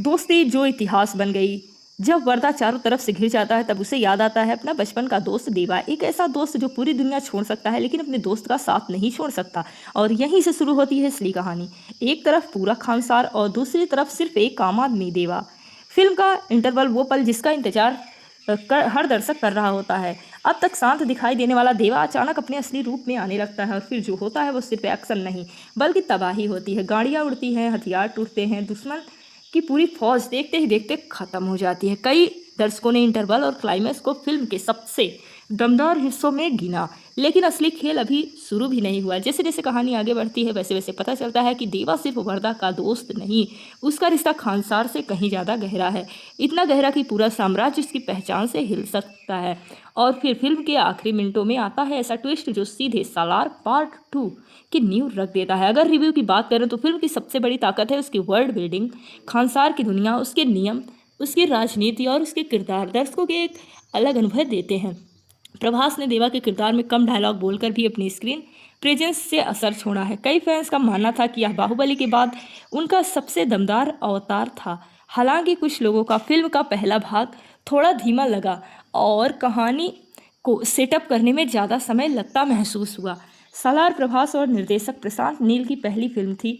दोस्ती जो इतिहास बन गई। जब वर्दा चारों तरफ से घिर जाता है तब उसे याद आता है अपना बचपन का दोस्त देवा, एक ऐसा दोस्त जो पूरी दुनिया छोड़ सकता है लेकिन अपने दोस्त का साथ नहीं छोड़ सकता। और यहीं से शुरू होती है असली कहानी। एक तरफ पूरा खानसार और दूसरी तरफ सिर्फ एक आम आदमी देवा। फिल्म का इंटरवल वो पल जिसका इंतजार हर दर्शक कर रहा होता है। अब तक शांत दिखाई देने वाला देवा अचानक अपने असली रूप में आने लगता है और फिर जो होता है वो सिर्फ एक्शन नहीं बल्कि तबाही होती है। गाड़ियाँ उड़ती हैं, हथियार टूटते हैं, दुश्मन की पूरी फौज देखते ही देखते खत्म हो जाती है। कई दर्शकों ने इंटरवल और क्लाइमैक्स को फिल्म के सबसे दमदार हिस्सों में गिना, लेकिन असली खेल अभी शुरू भी नहीं हुआ। जैसे जैसे कहानी आगे बढ़ती है वैसे वैसे पता चलता है कि देवा सिर्फ वर्दा का दोस्त नहीं, उसका रिश्ता खानसार से कहीं ज़्यादा गहरा है, इतना गहरा कि पूरा साम्राज्य उसकी पहचान से हिल सकता है। और फिर फिल्म के आखिरी मिनटों में आता है ऐसा ट्विस्ट जो सीधे सालार पार्ट 2 की नींव रख देता है। अगर रिव्यू की बात करें तो फिल्म की सबसे बड़ी ताकत है उसकी वर्ल्ड बिल्डिंग, खानसार की दुनिया, उसके नियम, उसकी राजनीति और उसके किरदार दर्शकों के एक अलग अनुभव देते हैं। प्रभास ने देवा के किरदार में कम डायलॉग बोलकर भी अपनी स्क्रीन प्रेजेंस से असर छोड़ा है। कई फैंस का मानना था कि यह बाहुबली के बाद उनका सबसे दमदार अवतार था। हालांकि कुछ लोगों का फिल्म का पहला भाग थोड़ा धीमा लगा और कहानी को सेटअप करने में ज़्यादा समय लगता महसूस हुआ। सालार प्रभास और निर्देशक प्रशांत नील की पहली फिल्म थी।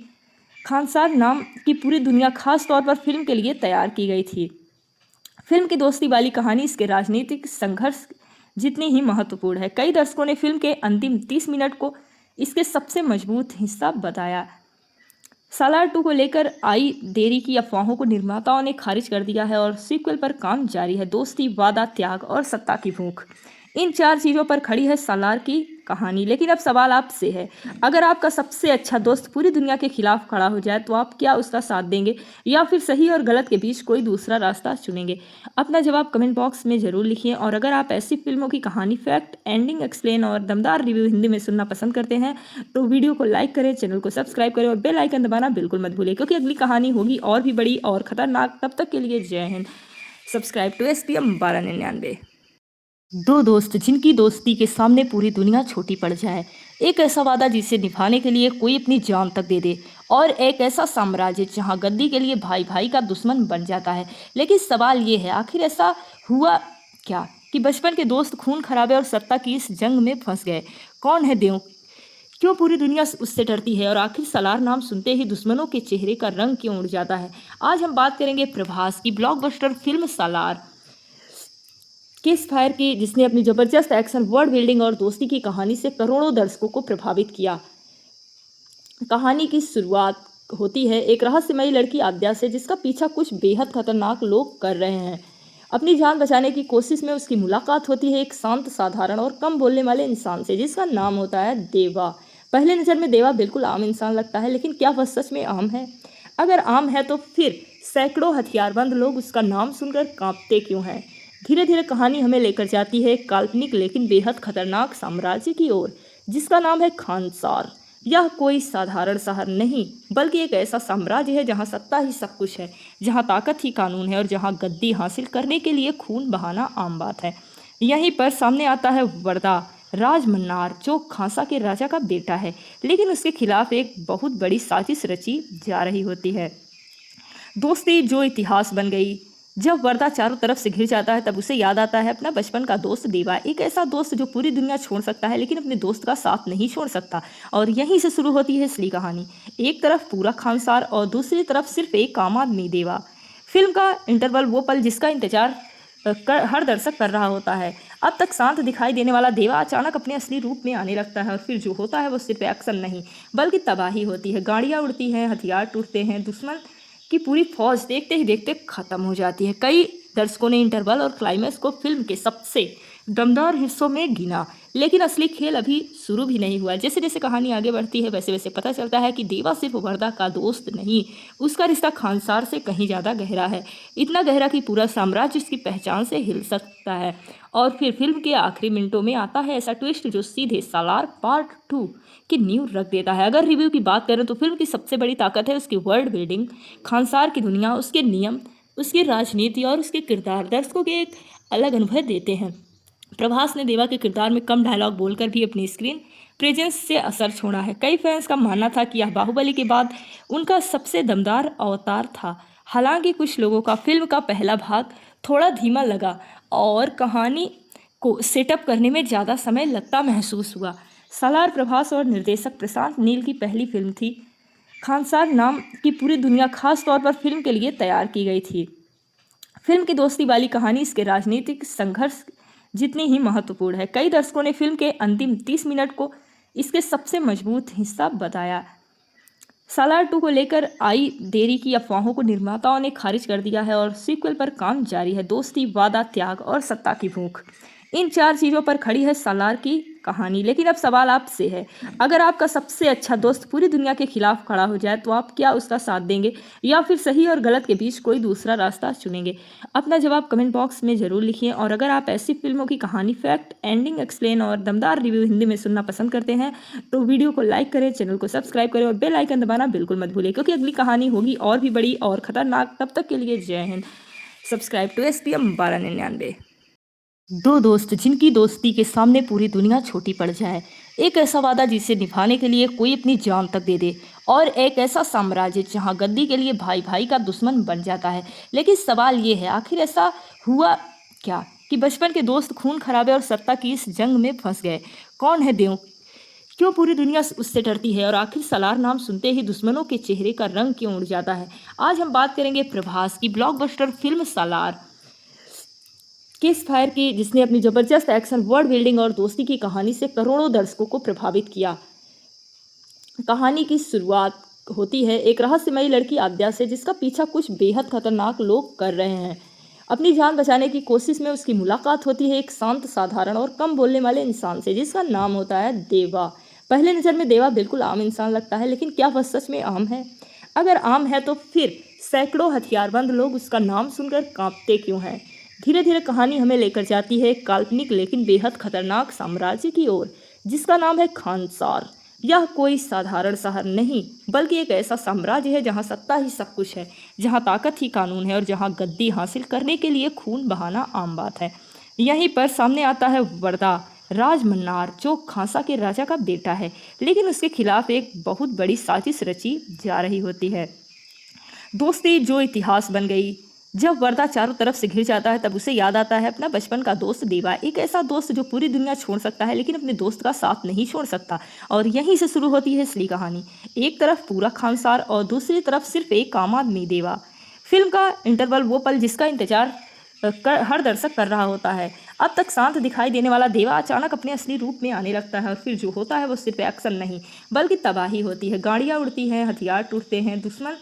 खानसार नाम की पूरी दुनिया खास तौर पर फिल्म के लिए तैयार की गई थी। फिल्म की दोस्ती वाली कहानी इसके राजनीतिक संघर्ष जितनी ही महत्वपूर्ण है। कई दर्शकों ने फिल्म के अंतिम 30 मिनट को इसके सबसे मजबूत हिस्सा बताया। सालार 2 को लेकर आई देरी की अफवाहों को निर्माताओं ने खारिज कर दिया है और सीक्वल पर काम जारी है। दोस्ती, वादा, त्याग और सत्ता की भूख, इन 4 चीज़ों पर खड़ी है सालार की कहानी। लेकिन अब सवाल आपसे है, अगर आपका सबसे अच्छा दोस्त पूरी दुनिया के खिलाफ खड़ा हो जाए तो आप क्या उसका साथ देंगे या फिर सही और गलत के बीच कोई दूसरा रास्ता चुनेंगे? अपना जवाब कमेंट बॉक्स में ज़रूर लिखिए। और अगर आप ऐसी फिल्मों की कहानी, फैक्ट, एंडिंग, एक्सप्लेन और दमदार रिव्यू हिंदी में सुनना पसंद करते हैं तो वीडियो को लाइक करें, चैनल को सब्सक्राइब करें और बेल आइकन दबाना बिल्कुल मत भूलें, क्योंकि अगली कहानी होगी और भी बड़ी और खतरनाक। तब तक के लिए जय हिंद। Subscribe to SPM 1299। दो दोस्त जिनकी दोस्ती के सामने पूरी दुनिया छोटी पड़ जाए, एक ऐसा वादा जिसे निभाने के लिए कोई अपनी जान तक दे दे, और एक ऐसा साम्राज्य जहां गद्दी के लिए भाई भाई का दुश्मन बन जाता है। लेकिन सवाल ये है, आखिर ऐसा हुआ क्या कि बचपन के दोस्त खून खराबे और सत्ता की इस जंग में फंस गए? कौन है देव? क्यों पूरी दुनिया उससे डरती है? और आखिर सालार नाम सुनते ही दुश्मनों के चेहरे का रंग क्यों उड़ जाता है? आज हम बात करेंगे प्रभास की ब्लॉकबस्टर फिल्म सालार किस फायर की, जिसने अपनी जबरदस्त एक्शन, वर्ल्ड बिल्डिंग और दोस्ती की कहानी से करोड़ों दर्शकों को प्रभावित किया। कहानी की शुरुआत होती है एक रहस्यमयी लड़की आद्या से, जिसका पीछा कुछ बेहद खतरनाक लोग कर रहे हैं। अपनी जान बचाने की कोशिश में उसकी मुलाकात होती है एक शांत, साधारण और कम बोलने वाले इंसान से, जिसका नाम होता है देवा। पहले नज़र में देवा बिल्कुल आम इंसान लगता है, लेकिन क्या वह सच में आम है? अगर आम है तो फिर सैकड़ों हथियारबंद लोग उसका नाम सुनकर कांपते क्यों हैं? धीरे धीरे कहानी हमें लेकर जाती है एक काल्पनिक लेकिन बेहद खतरनाक साम्राज्य की ओर, जिसका नाम है खानसार। यह कोई साधारण शहर नहीं, बल्कि एक ऐसा साम्राज्य है जहां सत्ता ही सब कुछ है, जहां ताकत ही कानून है और जहां गद्दी हासिल करने के लिए खून बहाना आम बात है। यहीं पर सामने आता है वर्दा राज मन्नार, जो खांसा के राजा का बेटा है, लेकिन उसके खिलाफ एक बहुत बड़ी साजिश रची जा रही होती है। दोस्ती जो इतिहास बन गई। जब वर्दा चारों तरफ से घिर जाता है तब उसे याद आता है अपना बचपन का दोस्त देवा, एक ऐसा दोस्त जो पूरी दुनिया छोड़ सकता है लेकिन अपने दोस्त का साथ नहीं छोड़ सकता। और यहीं से शुरू होती है असली कहानी। एक तरफ पूरा खानसार और दूसरी तरफ सिर्फ एक आम आदमी देवा। फिल्म का इंटरवल वो पल जिसका इंतजार हर दर्शक कर रहा होता है। अब तक शांत दिखाई देने वाला देवा अचानक अपने असली रूप में आने लगता है और फिर जो होता है वो सिर्फ एक्शन नहीं बल्कि तबाही होती है। गाड़ियाँ उड़ती हैं, हथियार टूटते हैं, दुश्मन की पूरी फौज देखते ही देखते खत्म हो जाती है। कई दर्शकों ने इंटरवल और क्लाइमैक्स को फिल्म के सबसे दमदार हिस्सों में गिना, लेकिन असली खेल अभी शुरू भी नहीं हुआ। जैसे जैसे कहानी आगे बढ़ती है वैसे वैसे पता चलता है कि देवा सिर्फ वर्दा का दोस्त नहीं, उसका रिश्ता खानसार से कहीं ज़्यादा गहरा है, इतना गहरा कि पूरा साम्राज्य उसकी पहचान से हिल सकता है। और फिर फिल्म के आखिरी मिनटों में आता है ऐसा ट्विस्ट जो सीधे सालार पार्ट 2 की नींव रख देता है। अगर रिव्यू की बात करें तो फिल्म की सबसे बड़ी ताकत है उसकी वर्ल्ड बिल्डिंग। खानसार की दुनिया, उसके नियम, उसकी राजनीति और उसके किरदार दर्शकों के एक अलग अनुभव देते हैं। प्रभास ने देवा के किरदार में कम डायलॉग बोलकर भी अपनी स्क्रीन प्रेजेंस से असर छोड़ा है। कई फैंस का मानना था कि यह बाहुबली के बाद उनका सबसे दमदार अवतार था। हालांकि कुछ लोगों का फिल्म का पहला भाग थोड़ा धीमा लगा और कहानी को सेटअप करने में ज़्यादा समय लगता महसूस हुआ। सालार प्रभास और निर्देशक प्रशांत नील की पहली फिल्म थी। खानसार नाम की पूरी दुनिया खास तौर पर फिल्म के लिए तैयार की गई थी। फिल्म की दोस्ती वाली कहानी इसके राजनीतिक संघर्ष जितनी ही महत्वपूर्ण है। कई दर्शकों ने फिल्म के अंतिम 30 मिनट को इसके सबसे मजबूत हिस्सा बताया। सालार 2 को लेकर आई देरी की अफवाहों को निर्माताओं ने खारिज कर दिया है और सीक्वल पर काम जारी है। दोस्ती, वादा, त्याग और सत्ता की भूख, इन 4 चीज़ों पर खड़ी है सालार की कहानी। लेकिन अब सवाल आपसे है, अगर आपका सबसे अच्छा दोस्त पूरी दुनिया के खिलाफ खड़ा हो जाए तो आप क्या उसका साथ देंगे या फिर सही और गलत के बीच कोई दूसरा रास्ता चुनेंगे? अपना जवाब कमेंट बॉक्स में ज़रूर लिखिए। और अगर आप ऐसी फिल्मों की कहानी, फैक्ट, एंडिंग, एक्सप्लेन और दमदार रिव्यू हिंदी में सुनना पसंद करते हैं तो वीडियो को लाइक करें, चैनल को सब्सक्राइब करें और बेल आइकन दबाना बिल्कुल मत भूलें, क्योंकि अगली कहानी होगी और भी बड़ी और खतरनाक। तब तक के लिए जय हिंद। Subscribe to SPM 1299। दो दोस्त जिनकी दोस्ती के सामने पूरी दुनिया छोटी पड़ जाए, एक ऐसा वादा जिसे निभाने के लिए कोई अपनी जान तक दे दे, और एक ऐसा साम्राज्य जहां गद्दी के लिए भाई भाई का दुश्मन बन जाता है। लेकिन सवाल ये है, आखिर ऐसा हुआ क्या कि बचपन के दोस्त खून खराबे और सत्ता की इस जंग में फंस गए। कौन है देव, क्यों पूरी दुनिया उससे डरती है, और आखिर सलार नाम सुनते ही दुश्मनों के चेहरे का रंग क्यों उड़ जाता है। आज हम बात करेंगे प्रभास की ब्लॉकबस्टर फिल्म सालार किस फायर की, जिसने अपनी जबरदस्त एक्शन, वर्ल्ड बिल्डिंग और दोस्ती की कहानी से करोड़ों दर्शकों को प्रभावित किया। कहानी की शुरुआत होती है एक रहस्यमयी लड़की आद्या से, जिसका पीछा कुछ बेहद खतरनाक लोग कर रहे हैं। अपनी जान बचाने की कोशिश में उसकी मुलाकात होती है एक शांत, साधारण और कम बोलने वाले इंसान से, जिसका नाम होता है देवा। पहले नज़र में देवा बिल्कुल आम इंसान लगता है, लेकिन क्या वह सच में आम है? अगर आम है तो फिर सैकड़ों हथियारबंद लोग उसका नाम सुनकर कांपते क्यों हैं? धीरे धीरे कहानी हमें लेकर जाती है एक काल्पनिक लेकिन बेहद खतरनाक साम्राज्य की ओर, जिसका नाम है खानसार। यह कोई साधारण शहर नहीं, बल्कि एक ऐसा साम्राज्य है जहां सत्ता ही सब कुछ है, जहां ताकत ही कानून है और जहां गद्दी हासिल करने के लिए खून बहाना आम बात है। यहीं पर सामने आता है वर्दा राजमन्नार, जो खांसा के राजा का बेटा है, लेकिन उसके खिलाफ एक बहुत बड़ी साजिश रची जा रही होती है। दोस्ती जो इतिहास बन गई। जब वर्दा चारों तरफ से घिर जाता है, तब उसे याद आता है अपना बचपन का दोस्त देवा, एक ऐसा दोस्त जो पूरी दुनिया छोड़ सकता है लेकिन अपने दोस्त का साथ नहीं छोड़ सकता। और यहीं से शुरू होती है असली कहानी। एक तरफ पूरा खानसार और दूसरी तरफ सिर्फ एक आम आदमी देवा। फिल्म का इंटरवल वो पल जिसका इंतजार हर दर्शक कर रहा होता है। अब तक शांत दिखाई देने वाला देवा अचानक अपने असली रूप में आने लगता है, और फिर जो होता है वो सिर्फ एक्शन नहीं बल्कि तबाही होती है। गाड़ियाँ उड़ती हैं, हथियार टूटते हैं, दुश्मन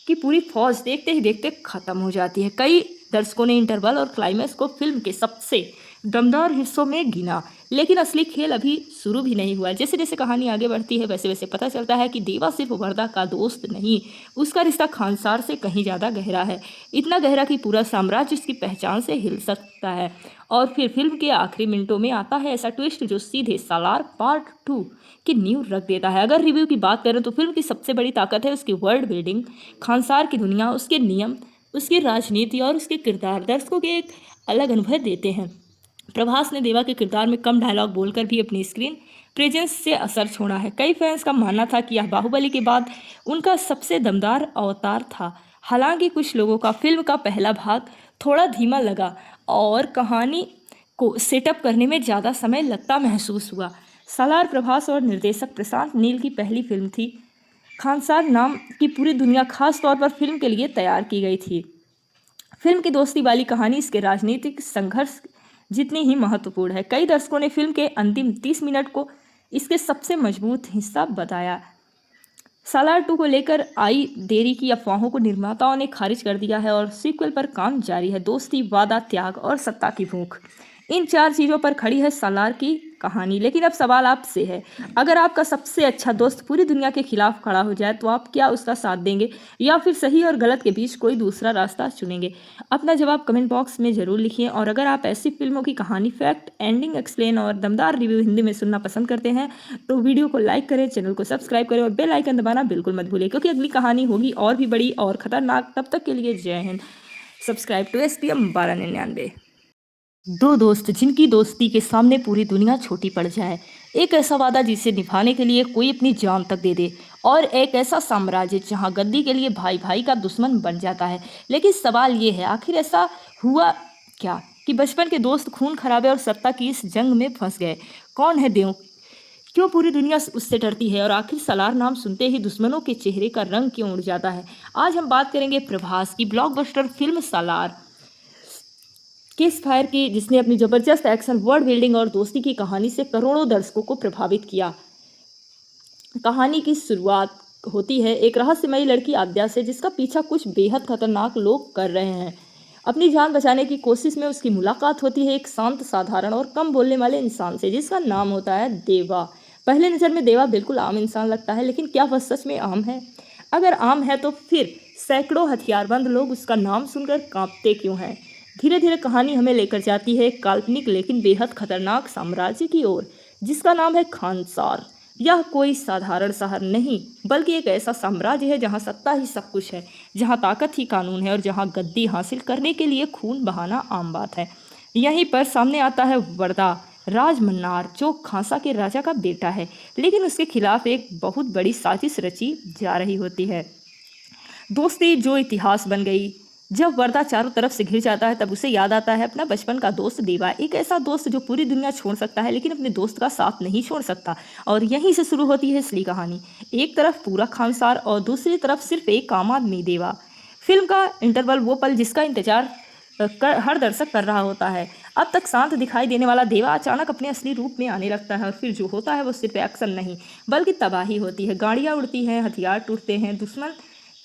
की पूरी फौज देखते ही देखते खत्म हो जाती है। कई दर्शकों ने इंटरवल और क्लाइमैक्स को फिल्म के सबसे दमदार हिस्सों में गिना, लेकिन असली खेल अभी शुरू भी नहीं हुआ। जैसे जैसे कहानी आगे बढ़ती है, वैसे वैसे पता चलता है कि देवा सिर्फ वर्दा का दोस्त नहीं, उसका रिश्ता खानसार से कहीं ज़्यादा गहरा है। इतना गहरा कि पूरा साम्राज्य उसकी पहचान से हिल सकता है। और फिर फिल्म के आखिरी मिनटों में आता है ऐसा ट्विस्ट जो सीधे सालार पार्ट 2 की नींव रख देता है। अगर रिव्यू की बात करें तो फिल्म की सबसे बड़ी ताकत है उसकी वर्ल्ड बिल्डिंग। खानसार की दुनिया, उसके नियम, उसकी राजनीति और उसके किरदार दर्शकों के एक अलग अनुभव देते हैं। प्रभास ने देवा के किरदार में कम डायलॉग बोलकर भी अपनी स्क्रीन प्रेजेंस से असर छोड़ा है। कई फैंस का मानना था कि यह बाहुबली के बाद उनका सबसे दमदार अवतार था। हालांकि कुछ लोगों का फिल्म का पहला भाग थोड़ा धीमा लगा और कहानी को सेटअप करने में ज़्यादा समय लगता महसूस हुआ। सालार प्रभास और निर्देशक प्रशांत नील की पहली फिल्म थी। खानसार नाम की पूरी दुनिया खास तौर पर फिल्म के लिए तैयार की गई थी। फिल्म की दोस्ती वाली कहानी इसके राजनीतिक संघर्ष जितनी ही महत्वपूर्ण है। कई दर्शकों ने फिल्म के अंतिम 30 मिनट को इसके सबसे मजबूत हिस्सा बताया। सालार 2 को लेकर आई देरी की अफवाहों को निर्माताओं ने खारिज कर दिया है और सीक्वल पर काम जारी है। दोस्ती, वादा, त्याग और सत्ता की भूख, इन 4 चीज़ों पर खड़ी है सालार की कहानी। लेकिन अब सवाल आपसे है, अगर आपका सबसे अच्छा दोस्त पूरी दुनिया के खिलाफ खड़ा हो जाए तो आप क्या उसका साथ देंगे, या फिर सही और गलत के बीच कोई दूसरा रास्ता चुनेंगे? अपना जवाब कमेंट बॉक्स में ज़रूर लिखिए। और अगर आप ऐसी फिल्मों की कहानी, फैक्ट, एंडिंग एक्सप्लेन और दमदार रिव्यू हिंदी में सुनना पसंद करते हैं तो वीडियो को लाइक करें, चैनल को सब्सक्राइब करें और बेल आइकन दबाना बिल्कुल मत भूलिए, क्योंकि अगली कहानी होगी और भी बड़ी और खतरनाक। तब तक के लिए जय हिंद। Subscribe to SPM 1299। दो दोस्त जिनकी दोस्ती के सामने पूरी दुनिया छोटी पड़ जाए, एक ऐसा वादा जिसे निभाने के लिए कोई अपनी जान तक दे दे, और एक ऐसा साम्राज्य जहां गद्दी के लिए भाई भाई का दुश्मन बन जाता है। लेकिन सवाल ये है, आखिर ऐसा हुआ क्या कि बचपन के दोस्त खून खराबे और सत्ता की इस जंग में फंस गए। कौन है देव, क्यों पूरी दुनिया उससे डरती है, और आखिर सलार नाम सुनते ही दुश्मनों के चेहरे का रंग क्यों उड़ जाता है। आज हम बात करेंगे प्रभास की ब्लॉकबस्टर फिल्म सालार किस फायर की, जिसने अपनी जबरदस्त एक्शन, वर्ल्ड बिल्डिंग और दोस्ती की कहानी से करोड़ों दर्शकों को प्रभावित किया। कहानी की शुरुआत होती है एक रहस्यमयी लड़की आद्या से, जिसका पीछा कुछ बेहद खतरनाक लोग कर रहे हैं। अपनी जान बचाने की कोशिश में उसकी मुलाकात होती है एक शांत, साधारण और कम बोलने वाले इंसान से, जिसका नाम होता है देवा। पहले नज़र में देवा बिल्कुल आम इंसान लगता है, लेकिन क्या वह सच में आम है? अगर आम है तो फिर सैकड़ों हथियारबंद लोग उसका नाम सुनकर कांपते क्यों हैं? धीरे धीरे कहानी हमें लेकर जाती है एक काल्पनिक लेकिन बेहद खतरनाक साम्राज्य की ओर, जिसका नाम है खानसार। यह कोई साधारण शहर नहीं, बल्कि एक ऐसा साम्राज्य है जहां सत्ता ही सब कुछ है, जहां ताकत ही कानून है और जहां गद्दी हासिल करने के लिए खून बहाना आम बात है। यहीं पर सामने आता है वर्दा राज मन्नार, जो खांसा के राजा का बेटा है, लेकिन उसके खिलाफ एक बहुत बड़ी साजिश रची जा रही होती है। दोस्ती जो इतिहास बन गई। जब वर्दा चारों तरफ से घिर जाता है तब उसे याद आता है अपना बचपन का दोस्त देवा, एक ऐसा दोस्त जो पूरी दुनिया छोड़ सकता है लेकिन अपने दोस्त का साथ नहीं छोड़ सकता। और यहीं से शुरू होती है असली कहानी। एक तरफ पूरा खानसार और दूसरी तरफ सिर्फ एक आम आदमी देवा। फिल्म का इंटरवल वो पल जिसका इंतजार हर दर्शक कर रहा होता है। अब तक शांत दिखाई देने वाला देवा अचानक अपने असली रूप में आने लगता है और फिर जो होता है वो सिर्फ एक्शन नहीं बल्कि तबाही होती है। गाड़ियाँ उड़ती हैं, हथियार टूटते हैं, दुश्मन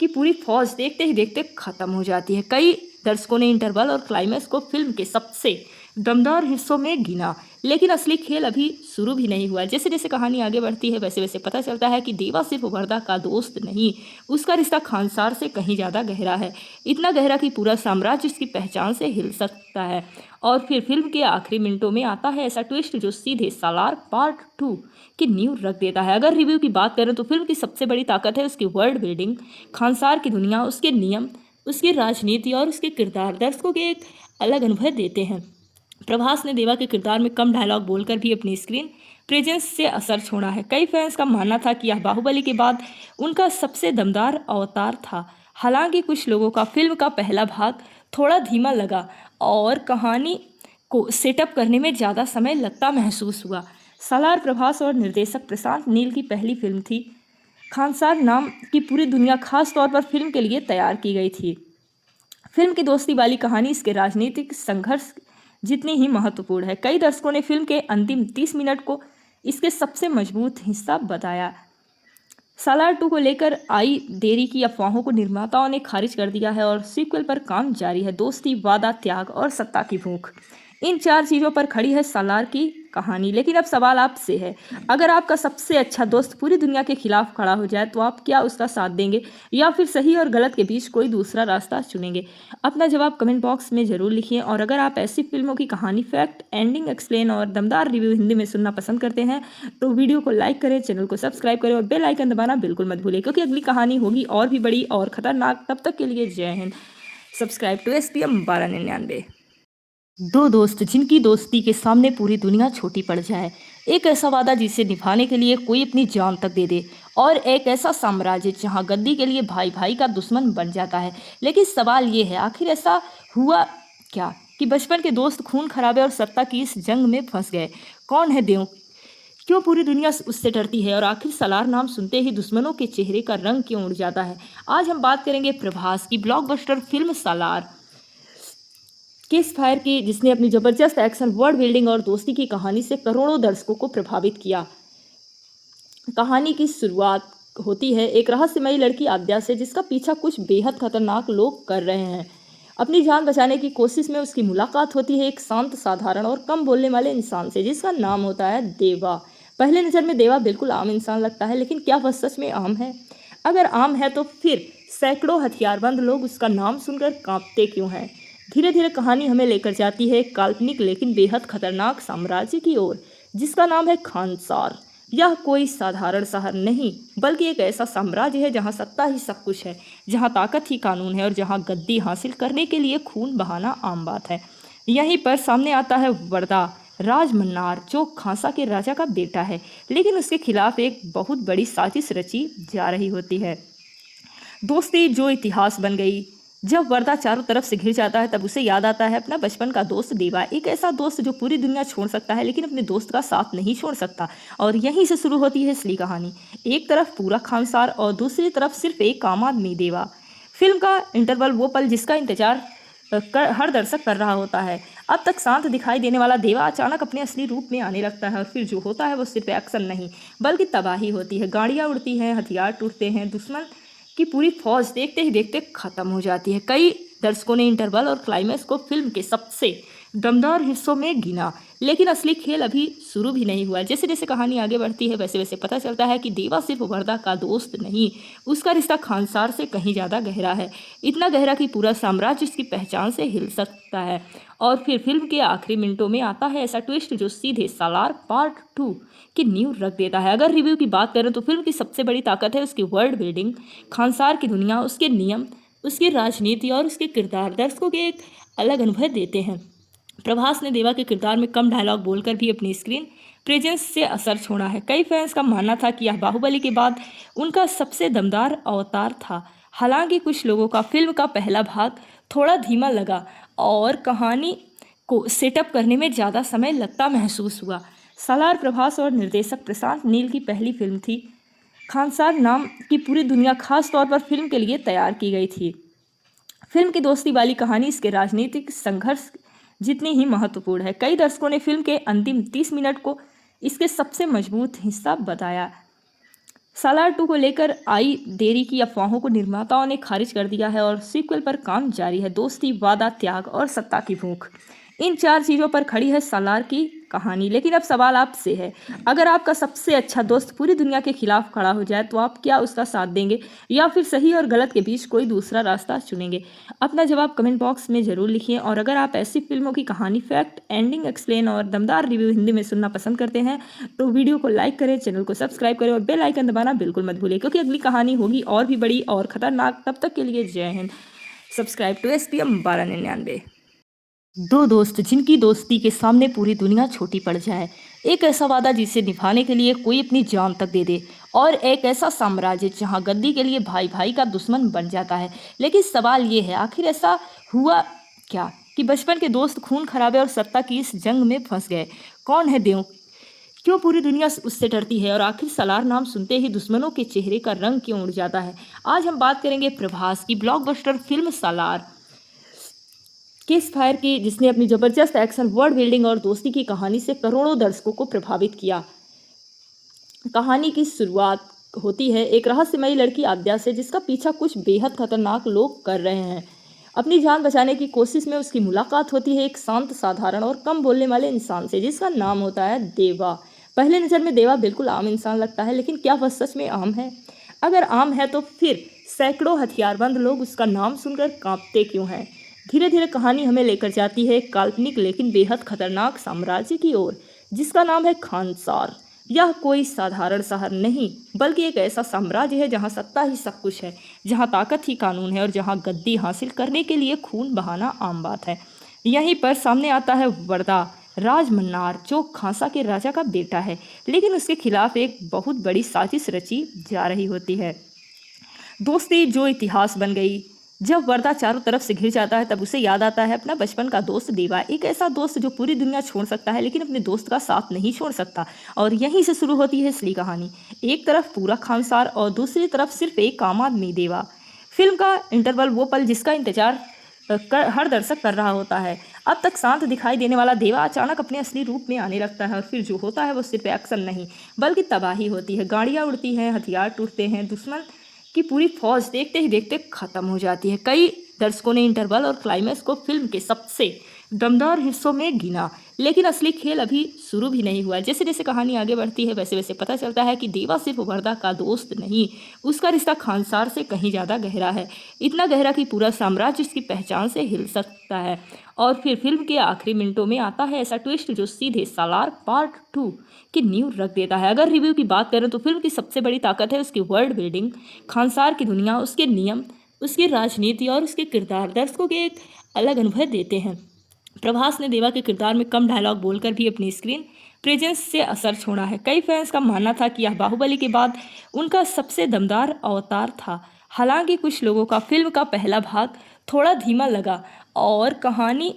की पूरी फौज देखते ही देखते खत्म हो जाती है। कई दर्शकों ने इंटरवल और क्लाइमैक्स को फिल्म के सबसे दमदार हिस्सों में गिना, लेकिन असली खेल अभी शुरू भी नहीं हुआ। जैसे जैसे कहानी आगे बढ़ती है वैसे वैसे पता चलता है कि देवा सिर्फ वर्दा का दोस्त नहीं, उसका रिश्ता खानसार से कहीं ज़्यादा गहरा है, इतना गहरा कि पूरा साम्राज्य उसकी पहचान से हिल सकता है। और फिर फिल्म के आखिरी मिनटों में आता है ऐसा ट्विस्ट जो सीधे सालार पार्ट 2 की नींव रख देता है। अगर रिव्यू की बात करें तो फिल्म की सबसे बड़ी ताकत है उसकी वर्ल्ड बिल्डिंग, खानसार की दुनिया, उसके नियम, उसकी राजनीति और उसके किरदार दर्शकों के एक अलग अनुभव देते हैं। प्रभास ने देवा के किरदार में कम डायलॉग बोलकर भी अपनी स्क्रीन प्रेजेंस से असर छोड़ा है। कई फैंस का मानना था कि यह बाहुबली के बाद उनका सबसे दमदार अवतार था। हालांकि कुछ लोगों का फिल्म का पहला भाग थोड़ा धीमा लगा और कहानी को सेटअप करने में ज़्यादा समय लगता महसूस हुआ। सालार प्रभास और निर्देशक प्रशांत नील की पहली फिल्म थी। खानसार नाम की पूरी दुनिया खास तौर पर फिल्म के लिए तैयार की गई थी। फिल्म की दोस्ती वाली कहानी इसके राजनीतिक संघर्ष जितनी ही महत्वपूर्ण है। कई दर्शकों ने फिल्म के अंतिम 30 मिनट को इसके सबसे मजबूत हिस्सा बताया। सालार 2 को लेकर आई देरी की अफवाहों को निर्माताओं ने खारिज कर दिया है और सीक्वल पर काम जारी है। दोस्ती, वादा, त्याग और सत्ता की भूख, इन 4 चीज़ों पर खड़ी है सालार की कहानी। लेकिन अब सवाल आपसे है, अगर आपका सबसे अच्छा दोस्त पूरी दुनिया के खिलाफ खड़ा हो जाए तो आप क्या उसका साथ देंगे या फिर सही और गलत के बीच कोई दूसरा रास्ता चुनेंगे? अपना जवाब कमेंट बॉक्स में ज़रूर लिखिए। और अगर आप ऐसी फिल्मों की कहानी, फैक्ट, एंडिंग एक्सप्लेन और दमदार रिव्यू हिंदी में सुनना पसंद करते हैं तो वीडियो को लाइक करें, चैनल को सब्सक्राइब करें और बेल आइकन दबाना बिल्कुल मत भूलें, क्योंकि अगली कहानी होगी और भी बड़ी और खतरनाक। तब तक के लिए जय हिंद। Subscribe to STM 1299। दो दोस्त जिनकी दोस्ती के सामने पूरी दुनिया छोटी पड़ जाए, एक ऐसा वादा जिसे निभाने के लिए कोई अपनी जान तक दे दे, और एक ऐसा साम्राज्य जहां गद्दी के लिए भाई भाई का दुश्मन बन जाता है। लेकिन सवाल ये है, आखिर ऐसा हुआ क्या कि बचपन के दोस्त खून खराबे और सत्ता की इस जंग में फंस गए? कौन है देव? क्यों पूरी दुनिया उससे डरती है? और आखिर सालार नाम सुनते ही दुश्मनों के चेहरे का रंग क्यों उड़ जाता है? आज हम बात करेंगे प्रभास की ब्लॉकबस्टर फिल्म सालार किस फायर की, जिसने अपनी जबरदस्त एक्शन, वर्ल्ड बिल्डिंग और दोस्ती की कहानी से करोड़ों दर्शकों को प्रभावित किया। कहानी की शुरुआत होती है एक रहस्यमयी लड़की आद्या से, जिसका पीछा कुछ बेहद खतरनाक लोग कर रहे हैं। अपनी जान बचाने की कोशिश में उसकी मुलाकात होती है एक शांत, साधारण और कम बोलने वाले इंसान से, जिसका नाम होता है देवा। पहले नज़र में देवा बिल्कुल आम इंसान लगता है, लेकिन क्या वह सच में आम है? अगर आम है तो फिर सैकड़ों हथियारबंद लोग उसका नाम सुनकर कांपते क्यों हैं? धीरे धीरे कहानी हमें लेकर जाती है एक काल्पनिक लेकिन बेहद खतरनाक साम्राज्य की ओर, जिसका नाम है खानसार। यह कोई साधारण शहर नहीं, बल्कि एक ऐसा साम्राज्य है जहां सत्ता ही सब कुछ है, जहां ताकत ही कानून है और जहां गद्दी हासिल करने के लिए खून बहाना आम बात है। यहीं पर सामने आता है वर्दा राज मन्नार, जो खांसा के राजा का बेटा है, लेकिन उसके खिलाफ एक बहुत बड़ी साजिश रची जा रही होती है। दोस्ती जो इतिहास बन गई। जब वर्दा चारों तरफ से घिर जाता है तब उसे याद आता है अपना बचपन का दोस्त देवा, एक ऐसा दोस्त जो पूरी दुनिया छोड़ सकता है लेकिन अपने दोस्त का साथ नहीं छोड़ सकता। और यहीं से शुरू होती है असली कहानी। एक तरफ पूरा खानसार और दूसरी तरफ सिर्फ एक आम आदमी देवा। फिल्म का इंटरवल वो पल जिसका इंतजार हर दर्शक कर रहा होता है। अब तक शांत दिखाई देने वाला देवा अचानक अपने असली रूप में आने लगता है और फिर जो होता है वो सिर्फ एक्शन नहीं बल्कि तबाही होती है। गाड़ियाँ उड़ती हैं, हथियार टूटते हैं, दुश्मन की पूरी फौज देखते ही देखते खत्म हो जाती है। कई दर्शकों ने इंटरवल और क्लाइमैक्स को फिल्म के सबसे दमदार हिस्सों में गिना, लेकिन असली खेल अभी शुरू भी नहीं हुआ। जैसे जैसे कहानी आगे बढ़ती है वैसे वैसे पता चलता है कि देवा सिर्फ वर्दा का दोस्त नहीं, उसका रिश्ता खानसार से कहीं ज़्यादा गहरा है, इतना गहरा कि पूरा साम्राज्य उसकी पहचान से हिल सकता है। और फिर फिल्म के आखिरी मिनटों में आता है ऐसा ट्विस्ट जो सीधे सालार पार्ट 2 की नींव रख देता है। अगर रिव्यू की बात करें तो फिल्म की सबसे बड़ी ताकत है उसकी वर्ल्ड बिल्डिंग, खानसार की दुनिया, उसके नियम, उसकी राजनीति और उसके किरदार दर्शकों के एक अलग अनुभव देते हैं। प्रभास ने देवा के किरदार में कम डायलॉग बोलकर भी अपनी स्क्रीन प्रेजेंस से असर छोड़ा है। कई फैंस का मानना था कि यह बाहुबली के बाद उनका सबसे दमदार अवतार था। हालांकि कुछ लोगों का फिल्म का पहला भाग थोड़ा धीमा लगा और कहानी को सेटअप करने में ज़्यादा समय लगता महसूस हुआ। सालार प्रभास और निर्देशक प्रशांत नील की पहली फिल्म थी। खानसार नाम की पूरी दुनिया खास तौर पर फिल्म के लिए तैयार की गई थी। फिल्म की दोस्ती वाली कहानी इसके राजनीतिक संघर्ष जितनी ही महत्वपूर्ण है। कई दर्शकों ने फिल्म के अंतिम 30 मिनट को इसके सबसे मजबूत हिस्सा बताया। सालार 2 को लेकर आई देरी की अफवाहों को निर्माताओं ने खारिज कर दिया है और सीक्वल पर काम जारी है। दोस्ती, वादा, त्याग और सत्ता की भूख, इन 4 चीज़ों पर खड़ी है सालार की कहानी। लेकिन अब सवाल आपसे है, अगर आपका सबसे अच्छा दोस्त पूरी दुनिया के खिलाफ खड़ा हो जाए तो आप क्या उसका साथ देंगे या फिर सही और गलत के बीच कोई दूसरा रास्ता चुनेंगे? अपना जवाब कमेंट बॉक्स में ज़रूर लिखिए। और अगर आप ऐसी फिल्मों की कहानी, फैक्ट, एंडिंग, एक्सप्लेन और दमदार रिव्यू हिंदी में सुनना पसंद करते हैं तो वीडियो को लाइक करें, चैनल को सब्सक्राइब करें और बेल आइकन दबाना बिल्कुल मत भूलिए, क्योंकि अगली कहानी होगी और भी बड़ी और खतरनाक। तब तक के लिए जय हिंद। Subscribe to SPM 1299। दो दोस्त जिनकी दोस्ती के सामने पूरी दुनिया छोटी पड़ जाए, एक ऐसा वादा जिसे निभाने के लिए कोई अपनी जान तक दे दे, और एक ऐसा साम्राज्य जहां गद्दी के लिए भाई भाई का दुश्मन बन जाता है। लेकिन सवाल ये है, आखिर ऐसा हुआ क्या कि बचपन के दोस्त खून खराबे और सत्ता की इस जंग में फंस गए? कौन है देव? क्यों पूरी दुनिया उससे डरती है? और आखिर सालार नाम सुनते ही दुश्मनों के चेहरे का रंग क्यों उड़ जाता है? आज हम बात करेंगे प्रभास की ब्लॉकबस्टर फिल्म सालार किस फायर की, जिसने अपनी जबरदस्त एक्शन, वर्ल्ड बिल्डिंग और दोस्ती की कहानी से करोड़ों दर्शकों को प्रभावित किया। कहानी की शुरुआत होती है एक रहस्यमयी लड़की आद्या से, जिसका पीछा कुछ बेहद खतरनाक लोग कर रहे हैं। अपनी जान बचाने की कोशिश में उसकी मुलाकात होती है एक शांत, साधारण और कम बोलने वाले इंसान से, जिसका नाम होता है देवा। पहले नज़र में देवा बिल्कुल आम इंसान लगता है, लेकिन क्या वह सच में आम है? अगर आम है तो फिर सैकड़ों हथियारबंद लोग उसका नाम सुनकर कांपते क्यों हैं? धीरे धीरे कहानी हमें लेकर जाती है एक काल्पनिक लेकिन बेहद खतरनाक साम्राज्य की ओर, जिसका नाम है खानसार। यह कोई साधारण शहर नहीं, बल्कि एक ऐसा साम्राज्य है जहां सत्ता ही सब कुछ है, जहां ताकत ही कानून है और जहां गद्दी हासिल करने के लिए खून बहाना आम बात है। यहीं पर सामने आता है वर्दा राज मन्नार, जो खांसा के राजा का बेटा है, लेकिन उसके खिलाफ एक बहुत बड़ी साजिश रची जा रही होती है। दोस्ती जो इतिहास बन गई। जब वर्दा चारों तरफ से घिर जाता है तब उसे याद आता है अपना बचपन का दोस्त देवा, एक ऐसा दोस्त जो पूरी दुनिया छोड़ सकता है लेकिन अपने दोस्त का साथ नहीं छोड़ सकता। और यहीं से शुरू होती है असली कहानी। एक तरफ पूरा खानसार और दूसरी तरफ सिर्फ एक आम आदमी देवा। फिल्म का इंटरवल वो पल जिसका इंतजार हर दर्शक कर रहा होता है। अब तक शांत दिखाई देने वाला देवा अचानक अपने असली रूप में आने लगता है और फिर जो होता है वो सिर्फ एक्शन नहीं बल्कि तबाही होती है। गाड़ियाँ उड़ती हैं, हथियार टूटते हैं, दुश्मन की पूरी फौज देखते ही देखते खत्म हो जाती है। कई दर्शकों ने इंटरवल और क्लाइमैक्स को फिल्म के सबसे दमदार हिस्सों में गिना, लेकिन असली खेल अभी शुरू भी नहीं हुआ। जैसे जैसे कहानी आगे बढ़ती है वैसे वैसे पता चलता है कि देवा सिर्फ वर्दा का दोस्त नहीं, उसका रिश्ता खानसार से कहीं ज़्यादा गहरा है, इतना गहरा कि पूरा साम्राज्य उसकी पहचान से हिल सकता है। और फिर फिल्म के आखिरी मिनटों में आता है ऐसा ट्विस्ट जो सीधे सालार पार्ट 2 की नींव रख देता है। अगर रिव्यू की बात करें तो फिल्म की सबसे बड़ी ताकत है उसकी वर्ल्ड बिल्डिंग। खानसार की दुनिया, उसके नियम, उसकी राजनीति और उसके किरदार दर्शकों के एक अलग अनुभव देते हैं। प्रभास ने देवा के किरदार में कम डायलॉग बोलकर भी अपनी स्क्रीन प्रेजेंस से असर छोड़ा है। कई फैंस का मानना था कि यह बाहुबली के बाद उनका सबसे दमदार अवतार था। हालांकि कुछ लोगों का फिल्म का पहला भाग थोड़ा धीमा लगा और कहानी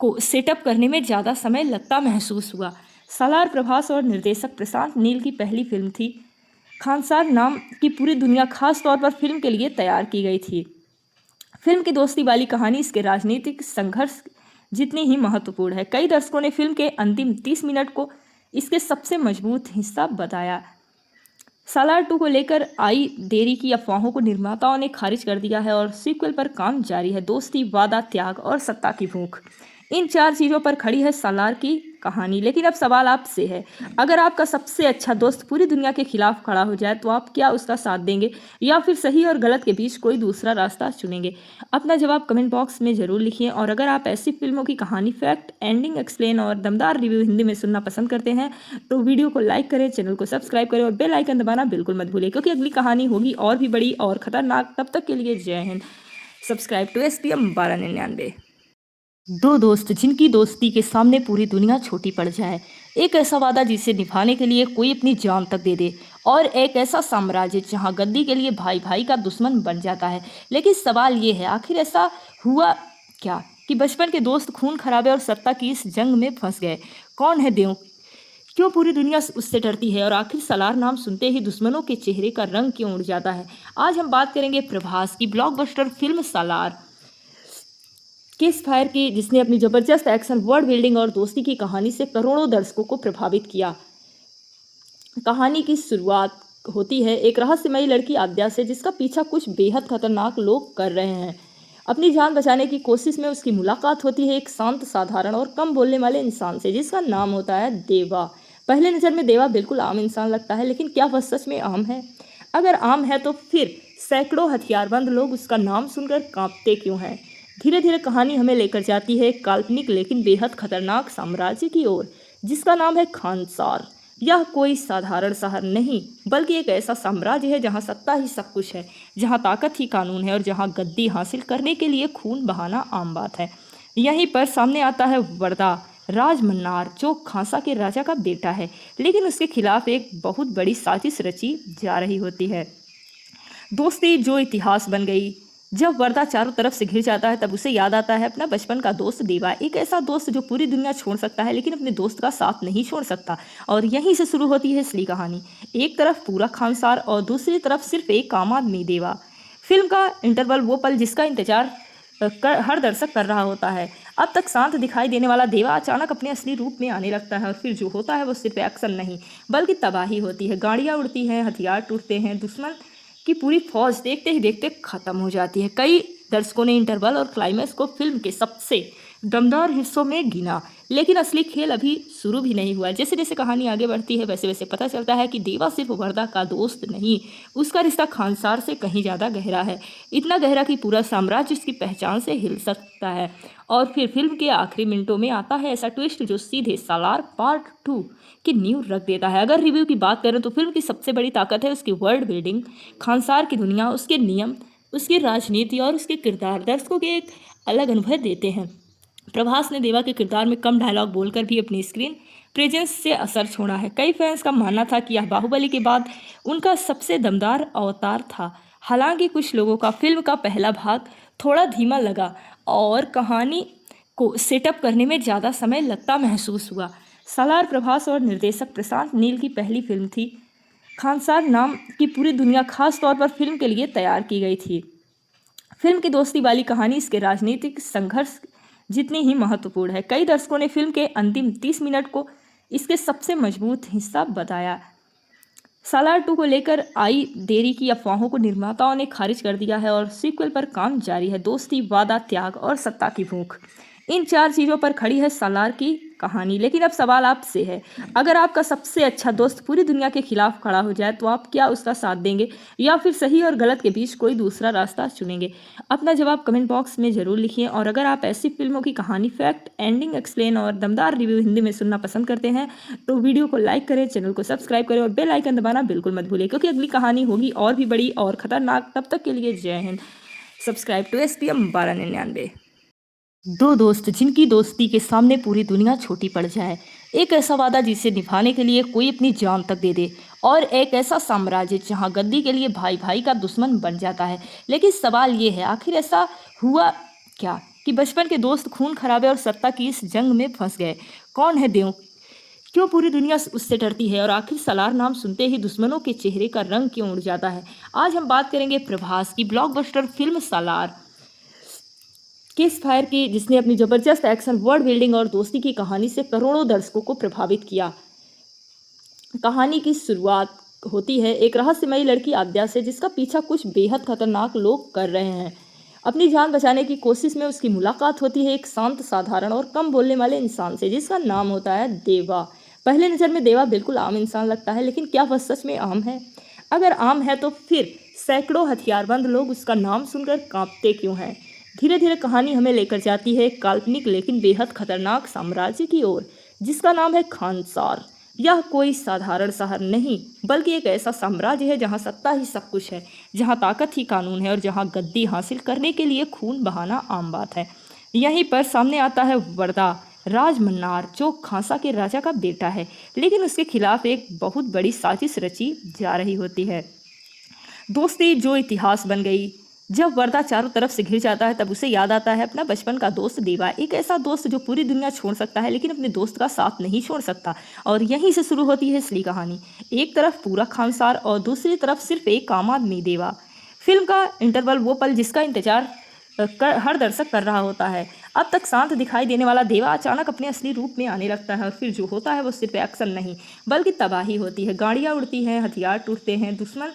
को सेटअप करने में ज़्यादा समय लगता महसूस हुआ। सालार प्रभास और निर्देशक प्रशांत नील की पहली फिल्म थी। खानसार नाम की पूरी दुनिया खास तौर पर फिल्म के लिए तैयार की गई थी। फिल्म की दोस्ती वाली कहानी इसके राजनीतिक संघर्ष जितनी ही महत्वपूर्ण है। कई दर्शकों ने फिल्म के अंतिम 30 मिनट को इसके सबसे मजबूत हिस्सा बताया। सालार 2 को लेकर आई देरी की अफवाहों को निर्माताओं ने खारिज कर दिया है और सीक्वल पर काम जारी है। दोस्ती, वादा, त्याग और सत्ता की भूख, इन 4 चीज़ों पर खड़ी है सालार की कहानी। लेकिन अब सवाल आपसे है, अगर आपका सबसे अच्छा दोस्त पूरी दुनिया के खिलाफ खड़ा हो जाए तो आप क्या उसका साथ देंगे या फिर सही और गलत के बीच कोई दूसरा रास्ता चुनेंगे? अपना जवाब कमेंट बॉक्स में ज़रूर लिखिए। और अगर आप ऐसी फिल्मों की कहानी, फैक्ट, एंडिंग, एक्सप्लेन और दमदार रिव्यू हिंदी में सुनना पसंद करते हैं तो वीडियो को लाइक करें, चैनल को सब्सक्राइब करें और बेल आइकन दबाना बिल्कुल मत भूलिए, क्योंकि अगली कहानी होगी और भी बड़ी और खतरनाक। तब तक के लिए जय हिंद। Subscribe to SPM 1299। दो दोस्त जिनकी दोस्ती के सामने पूरी दुनिया छोटी पड़ जाए, एक ऐसा वादा जिसे निभाने के लिए कोई अपनी जान तक दे दे, और एक ऐसा साम्राज्य जहां गद्दी के लिए भाई भाई का दुश्मन बन जाता है। लेकिन सवाल ये है, आखिर ऐसा हुआ क्या कि बचपन के दोस्त खून खराबे और सत्ता की इस जंग में फंस गए। कौन है देव, क्यों पूरी दुनिया उससे डरती है, और आखिर सलार नाम सुनते ही दुश्मनों के चेहरे का रंग क्यों उड़ जाता है। आज हम बात करेंगे प्रभास की ब्लॉकबस्टर फिल्म सालार किस फायर की, जिसने अपनी जबरदस्त एक्शन, वर्ल्ड बिल्डिंग और दोस्ती की कहानी से करोड़ों दर्शकों को प्रभावित किया। कहानी की शुरुआत होती है एक रहस्यमयी लड़की आद्या से, जिसका पीछा कुछ बेहद खतरनाक लोग कर रहे हैं। अपनी जान बचाने की कोशिश में उसकी मुलाकात होती है एक शांत, साधारण और कम बोलने वाले इंसान से, जिसका नाम होता है देवा। पहले नज़र में देवा बिल्कुल आम इंसान लगता है, लेकिन क्या वह सच में आम है? अगर आम है तो फिर सैकड़ों हथियारबंद लोग उसका नाम सुनकर कांपते क्यों हैं? धीरे धीरे कहानी हमें लेकर जाती है एक काल्पनिक लेकिन बेहद खतरनाक साम्राज्य की ओर, जिसका नाम है खानसार। यह कोई साधारण शहर नहीं, बल्कि एक ऐसा साम्राज्य है जहां सत्ता ही सब कुछ है, जहां ताकत ही कानून है और जहां गद्दी हासिल करने के लिए खून बहाना आम बात है। यहीं पर सामने आता है वर्दा राजमन्नार, जो खांसा के राजा का बेटा है, लेकिन उसके खिलाफ एक बहुत बड़ी साजिश रची जा रही होती है। दोस्ती जो इतिहास बन गई। जब वर्दा चारों तरफ से घिर जाता है, तब उसे याद आता है अपना बचपन का दोस्त देवा, एक ऐसा दोस्त जो पूरी दुनिया छोड़ सकता है लेकिन अपने दोस्त का साथ नहीं छोड़ सकता। और यहीं से शुरू होती है असली कहानी। एक तरफ पूरा खानसार और दूसरी तरफ सिर्फ एक आम आदमी देवा। फिल्म का इंटरवल वो पल जिसका इंतजार हर दर्शक कर रहा होता है। अब तक शांत दिखाई देने वाला देवा अचानक अपने असली रूप में आने लगता है, और फिर जो होता है वो सिर्फ एक्शन नहीं बल्कि तबाही होती है। गाड़ियाँ उड़ती हैं, हथियार टूटते हैं, दुश्मन की पूरी फौज देखते ही देखते खत्म हो जाती है। कई दर्शकों ने इंटरवल और क्लाइमैक्स को फिल्म के सबसे दमदार हिस्सों में गिना, लेकिन असली खेल अभी शुरू भी नहीं हुआ। जैसे जैसे कहानी आगे बढ़ती है, वैसे वैसे पता चलता है कि देवा सिर्फ वर्दा का दोस्त नहीं, उसका रिश्ता खानसार से कहीं ज़्यादा गहरा है। इतना गहरा कि पूरा साम्राज्य उसकी पहचान से हिल सकता है। और फिर फिल्म के आखिरी मिनटों में आता है ऐसा ट्विस्ट जो सीधे सालार पार्ट 2 की नींव रख देता है। अगर रिव्यू की बात करें तो फिल्म की सबसे बड़ी ताकत है उसकी वर्ल्ड बिल्डिंग। खानसार की दुनिया, उसके नियम, उसकी राजनीति और उसके किरदार दर्शकों के एक अलग अनुभव देते हैं। प्रभास ने देवा के किरदार में कम डायलॉग बोलकर भी अपनी स्क्रीन प्रेजेंस से असर छोड़ा है। कई फैंस का मानना था कि यह बाहुबली के बाद उनका सबसे दमदार अवतार था। हालांकि कुछ लोगों का फिल्म का पहला भाग थोड़ा धीमा लगा और कहानी को सेटअप करने में ज़्यादा समय लगता महसूस हुआ। सालार प्रभास और निर्देशक प्रशांत नील की पहली फिल्म थी। खानसार नाम की पूरी दुनिया खास तौर पर फिल्म के लिए तैयार की गई थी। फिल्म की दोस्ती वाली कहानी इसके राजनीतिक संघर्ष जितनी ही महत्वपूर्ण है। कई दर्शकों ने फिल्म के अंतिम 30 मिनट को इसके सबसे मजबूत हिस्सा बताया। सालार 2 को लेकर आई देरी की अफवाहों को निर्माताओं ने खारिज कर दिया है और सीक्वल पर काम जारी है। दोस्ती, वादा, त्याग और सत्ता की भूख, इन 4 चीज़ों पर खड़ी है सालार की कहानी। लेकिन अब सवाल आपसे है, अगर आपका सबसे अच्छा दोस्त पूरी दुनिया के खिलाफ खड़ा हो जाए तो आप क्या उसका साथ देंगे, या फिर सही और गलत के बीच कोई दूसरा रास्ता चुनेंगे? अपना जवाब कमेंट बॉक्स में ज़रूर लिखिए। और अगर आप ऐसी फिल्मों की कहानी, फैक्ट, एंडिंग एक्सप्लेन और दमदार रिव्यू हिंदी में सुनना पसंद करते हैं तो वीडियो को लाइक करें, चैनल को सब्सक्राइब करें और बेल आइकन दबाना बिल्कुल मत भूलिए, क्योंकि अगली कहानी होगी और भी बड़ी और खतरनाक। तब तक के लिए जय हिंद। Subscribe to SPM 1299। दो दोस्त जिनकी दोस्ती के सामने पूरी दुनिया छोटी पड़ जाए, एक ऐसा वादा जिसे निभाने के लिए कोई अपनी जान तक दे दे, और एक ऐसा साम्राज्य जहां गद्दी के लिए भाई भाई का दुश्मन बन जाता है। लेकिन सवाल ये है, आखिर ऐसा हुआ क्या कि बचपन के दोस्त खून खराबे और सत्ता की इस जंग में फंस गए। कौन है देव, क्यों पूरी दुनिया उससे डरती है, और आखिर सलार नाम सुनते ही दुश्मनों के चेहरे का रंग क्यों उड़ जाता है। आज हम बात करेंगे प्रभास की ब्लॉकबस्टर फिल्म सालार किस फायर की, जिसने अपनी जबरदस्त एक्शन, वर्ल्ड बिल्डिंग और दोस्ती की कहानी से करोड़ों दर्शकों को प्रभावित किया। कहानी की शुरुआत होती है एक रहस्यमयी लड़की आद्या से, जिसका पीछा कुछ बेहद खतरनाक लोग कर रहे हैं। अपनी जान बचाने की कोशिश में उसकी मुलाकात होती है एक शांत, साधारण और कम बोलने वाले इंसान से, जिसका नाम होता है देवा। पहले नज़र में देवा बिल्कुल आम इंसान लगता है, लेकिन क्या वह सच में आम है? अगर आम है तो फिर सैकड़ों हथियारबंद लोग उसका नाम सुनकर कांपते क्यों हैं? धीरे धीरे कहानी हमें लेकर जाती है एक काल्पनिक लेकिन बेहद खतरनाक साम्राज्य की ओर, जिसका नाम है खानसार। यह कोई साधारण शहर नहीं, बल्कि एक ऐसा साम्राज्य है जहां सत्ता ही सब कुछ है, जहां ताकत ही कानून है और जहां गद्दी हासिल करने के लिए खून बहाना आम बात है। यहीं पर सामने आता है वर्दा राज मन्नार, जो खांसा के राजा का बेटा है, लेकिन उसके खिलाफ एक बहुत बड़ी साजिश रची जा रही होती है। दोस्ती जो इतिहास बन गई। जब वर्दा चारों तरफ से घिर जाता है तब उसे याद आता है अपना बचपन का दोस्त देवा, एक ऐसा दोस्त जो पूरी दुनिया छोड़ सकता है लेकिन अपने दोस्त का साथ नहीं छोड़ सकता। और यहीं से शुरू होती है असली कहानी। एक तरफ पूरा खानसार और दूसरी तरफ सिर्फ एक आम आदमी देवा। फिल्म का इंटरवल वो पल जिसका इंतजार हर दर्शक कर रहा होता है। अब तक शांत दिखाई देने वाला देवा अचानक अपने असली रूप में आने लगता है और फिर जो होता है वो सिर्फ एक्शन नहीं बल्कि तबाही होती है। गाड़ियाँ उड़ती हैं, हथियार टूटते हैं, दुश्मन